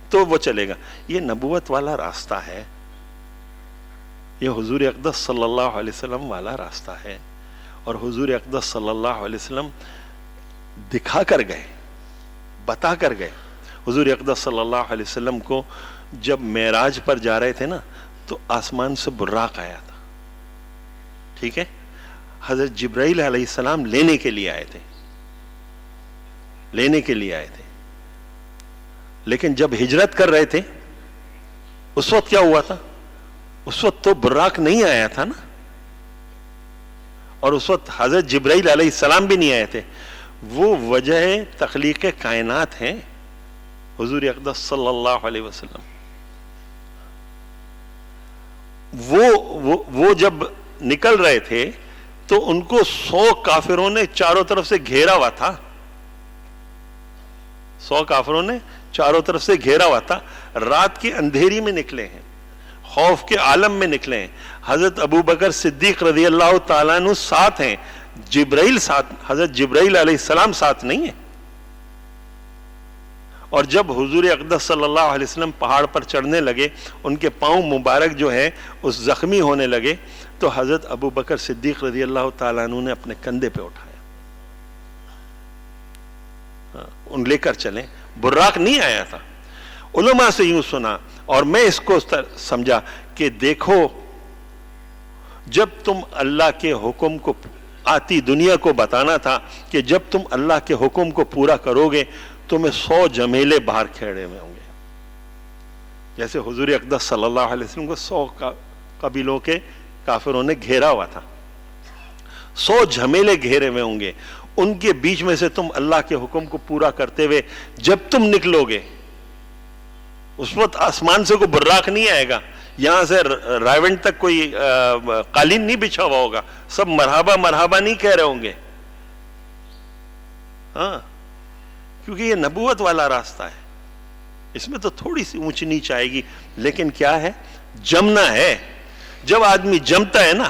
تو وہ چلے گا. یہ نبوت والا راستہ ہے, یہ حضور اقدس صلی اللہ علیہ وسلم والا راستہ ہے. اور حضور اقدس صلی اللہ علیہ وسلم دکھا کر گئے, بتا کر گئے. حضور اقدس صلی اللہ علیہ وسلم کو جب معراج پر جا رہے تھے نا, تو آسمان سے براق آیا تھا, ٹھیک ہے. حضرت جبرائیل علیہ السلام لینے کے لیے آئے تھے, لینے کے لیے آئے تھے. لیکن جب ہجرت کر رہے تھے اس وقت کیا ہوا تھا؟ اس وقت تو براق نہیں آیا تھا نا, اور اس وقت حضرت جبرائیل علیہ السلام بھی نہیں آئے تھے. وہ وجہ تخلیق کائنات ہیں حضور اقدس صلی اللہ علیہ وسلم. وہ جب نکل رہے تھے تو ان کو 100 کافروں نے چاروں طرف سے گھیرا ہوا تھا. 100 کافروں نے چاروں طرف سے گھیرا ہوا تھا. رات کے اندھیری میں نکلے ہیں, خوف کے عالم میں نکلے ہیں. حضرت ابو بکر صدیق رضی اللہ تعالیٰ عنہ ساتھ ہیں, جبرائیل ساتھ, حضرت جبرائیل علیہ السلام ساتھ نہیں ہے. اور جب حضور اقدس صلی اللہ علیہ وسلم پہاڑ پر چڑھنے لگے, ان کے پاؤں مبارک جو ہے اس زخمی ہونے لگے, تو حضرت ابو بکر صدیق رضی اللہ تعالیٰ عنہ نے اپنے کندھے پہ اٹھایا, ان لے کر چلیں. براق نہیں آیا تھا. علماء سے یوں سنا, اور میں اس کو سمجھا کہ دیکھو, جب تم اللہ کے حکم کو آتی دنیا کو بتانا تھا کہ جب تم اللہ کے حکم کو پورا کرو گے تمہیں 100 جمیلے باہر کھڑے ہوئے ہوں گے. جیسے حضور اقدس صلی اللہ علیہ وسلم کو 100 قبیلوں کے کافروں نے گھیرا ہوا تھا, 100 جھمیلے گھیرے ہوئے ہوں گے. ان کے بیچ میں سے تم اللہ کے حکم کو پورا کرتے ہوئے جب تم نکلو گے, اس وقت آسمان سے کوئی براق نہیں آئے گا, یہاں سے رائیونٹ تک کوئی قالین نہیں بچھا ہوا ہوگا, سب مرحبا مرحبا نہیں کہہ رہے ہوں گے. ہاں, کیونکہ یہ نبوت والا راستہ ہے. اس میں تو تھوڑی سی اونچ نیچ آئے گی, لیکن کیا ہے, جمنا ہے. جب آدمی جمتا ہے نا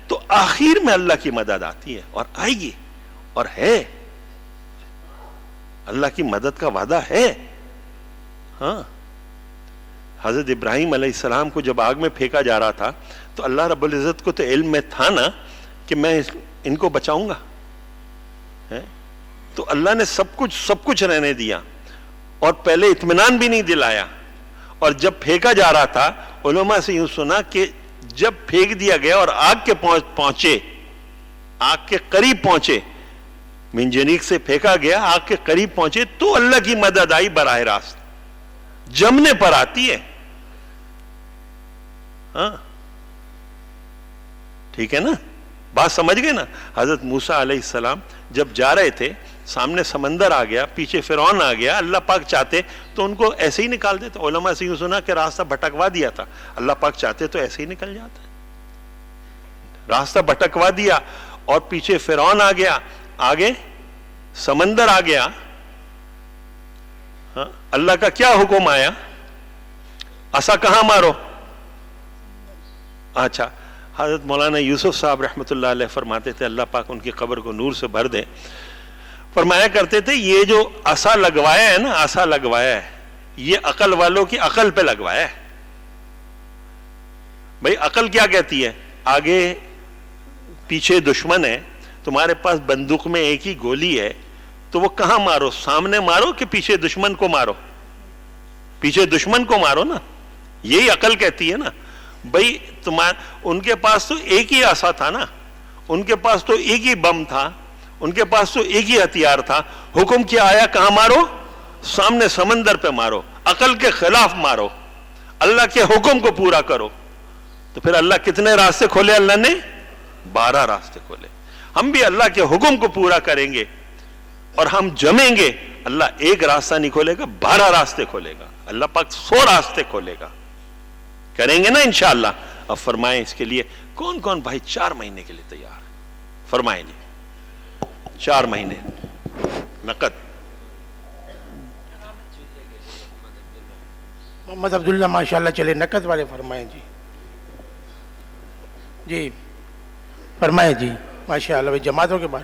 تو آخر میں اللہ کی مدد آتی ہے, اور آئے گی, اور ہے. اللہ کی مدد کا وعدہ ہے. ہاں حضرت ابراہیم علیہ السلام کو جب آگ میں پھینکا جا رہا تھا تو اللہ رب العزت کو تو علم میں تھا نا کہ میں ان کو بچاؤں گا. تو اللہ نے سب کچھ رہنے دیا اور پہلے اطمینان بھی نہیں دلایا. اور جب پھینکا جا رہا تھا علماء سے یوں سنا کہ جب پھینک دیا گیا اور آگ کے پہنچے, آگ کے قریب پہنچے, منجنیق سے پھینکا گیا, آگ کے قریب پہنچے تو اللہ کی مدد آئی براہ راست. جمنے پر آتی ہے. ہاں ٹھیک ہے نا, بات سمجھ گئے نا. حضرت موسیٰ علیہ السلام جب جا رہے تھے, سامنے سمندر آ گیا, پیچھے فرعون آ گیا. اللہ پاک چاہتے تو ان کو ایسے ہی نکال دیتے. علماء سے یوں سنا کہ راستہ بھٹکوا دیا تھا. اللہ پاک چاہتے تو ایسے ہی نکل جاتا. راستہ بھٹکوا دیا اور پیچھے فرعون آ گیا, آگے سمندر آ گیا. اللہ کا کیا حکم آیا؟ عصا کہاں مارو. اچھا, حضرت مولانا یوسف صاحب رحمۃ اللہ علیہ فرماتے تھے, اللہ پاک ان کی قبر کو نور سے بھر دے, فرمایا کرتے تھے یہ جو عصا لگوایا ہے نا, عصا لگوایا ہے, یہ عقل والوں کی عقل پہ لگوایا ہے. بھائی عقل کیا کہتی ہے؟ آگے پیچھے دشمن ہے, تمہارے پاس بندوق میں ایک ہی گولی ہے, تو وہ کہاں مارو؟ سامنے مارو کہ پیچھے دشمن کو مارو؟ پیچھے دشمن کو مارو نا. یہی عقل کہتی ہے نا. بھائی ان کے پاس تو ایک ہی عصا تھا نا, ان کے پاس تو ایک ہی بم تھا, ان کے پاس تو ایک ہی ہتھیار تھا. حکم کیا آیا؟ کہاں مارو؟ سامنے سمندر پہ مارو. عقل کے خلاف مارو, اللہ کے حکم کو پورا کرو. تو پھر اللہ کتنے راستے کھولے؟ اللہ نے 12 راستے کھولے. ہم بھی اللہ کے حکم کو پورا کریں گے اور ہم جمیں گے. اللہ ایک راستہ نہیں کھولے گا, 12 راستے کھولے گا. اللہ پاک 100 راستے کھولے گا. کریں گے نا انشاءاللہ. اب فرمائیں اس کے لیے کون کون بھائی 4 مہینے کے لیے تیار؟ فرمائیں جی. 4 مہینے نقد. محمد عبداللہ ماشاءاللہ چلے نقد والے فرمائیں جی. جی فرمائیں جی ماشاءاللہ. بھائی جماعتوں کے بعد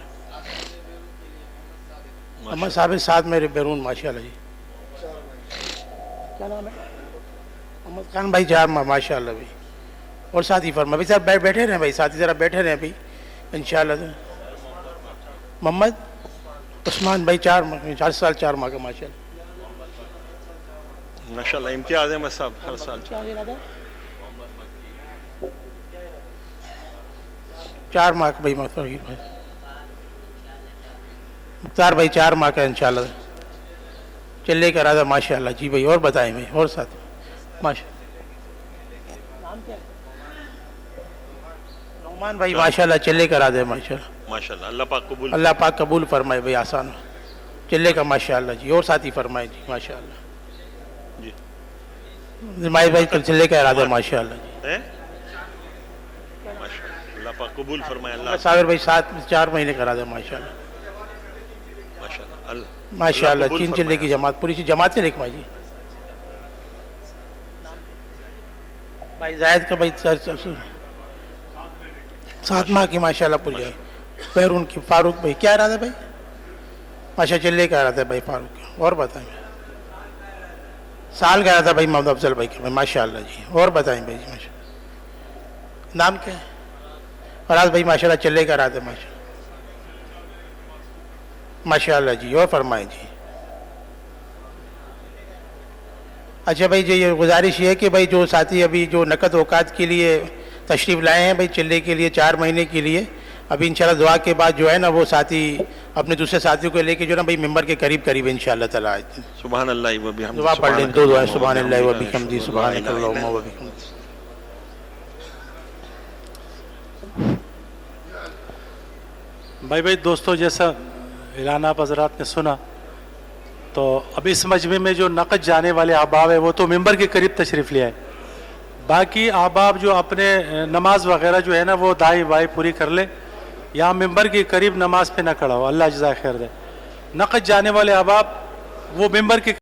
محمد صاحب ساتھ میرے بیرون ماشاءاللہ جی. کیا نام ہے؟ محمد خان بھائی 4 ماشاءاللہ بھائی. اور ساتھی فرما بھائی صاحب بیٹھے رہیں, بھائی ساتھی ذرا بیٹھے رہیں بھائی انشاءاللہ. محمد عثمان بھائی 4 سال 4 ماہ کا ماشاءاللہ. ماشاءاللہ امتیاز احمد صاحب ہر سال 4 ماہ کا بھائی. مختار بھائی 4 ماہ کا انشاءاللہ چلے کا ارادہ ماشاءاللہ. جی بھائی اور بتائیں بھائی اور ساتھ ماشاءاللہ. نعمان بھائی ماشاءاللہ چلے کا ارادہ ہے ماشاءاللہ. ماشاءاللہ اللہ پاک قبول. اللہ پاک قبول فرمائے بھائی. آسان چلے کا ماشاءاللہ جی. اور ساتھی فرمائے جی ماشاءاللہ. جی زمائی بھائی چلے کا ارادہ ماشاءاللہ جی. اللہ پاک قبول فرمائے. اللہ صابر بھائی 4 مہینے کا ارادہ ہے ماشاءاللہ. ماشاءاللہ 3 چلے کی جماعت پوری سی جماعت سے لکھوائی جی. بھائی زائد کا بھائی 7 ماہ کی ماشاءاللہ پوری جائے. بیرون کی فاروق بھائی کیا ارادہ ہے بھائی؟ ماشاء چلے کا ارادہ ہے بھائی فاروق کا. اور بتائیں سال کا ارادہ بھائی محمد افضل بھائی کا بھائی ماشاءاللہ جی. اور بتائیں بھائی جی ماشاءاللہ. نام کیا ہے؟ فراز بھائی ماشاءاللہ چلے کا ارادہ ہے ماشاءاللہ جی. اور فرمائیں جی. اچھا بھائی جی یہ گزارش یہ ہے کہ بھائی جو ساتھی ابھی جو نقد اوقات کے لیے تشریف لائے ہیں بھائی چلے کے لیے 4 مہینے کے لیے, ابھی انشاءاللہ دعا کے بعد جو ہے نا وہ ساتھی اپنے دوسرے ساتھیوں کو لے کے جو ہے نا بھائی ممبر کے قریب انشاءاللہ تعالی سبحان اللہ و بحمدہ. دعا پڑھ لیں 2 دعائیں. سبحان اللہ و بحمدہ سبحانک اللہم و بحمدک. بھائی دوستوں جیسا اعلان آپ حضرات نے سنا تو اب اس مجمع میں جو نقد جانے والے احباب ہیں وہ تو ممبر کے قریب تشریف لے آئے. باقی احباب جو اپنے نماز وغیرہ جو ہے نا وہ دائیں بائیں پوری کر لے, یہاں ممبر کے قریب نماز پہ نہ کھڑا ہو. اللہ جزائے خیر دے. نقد جانے والے احباب وہ ممبر کے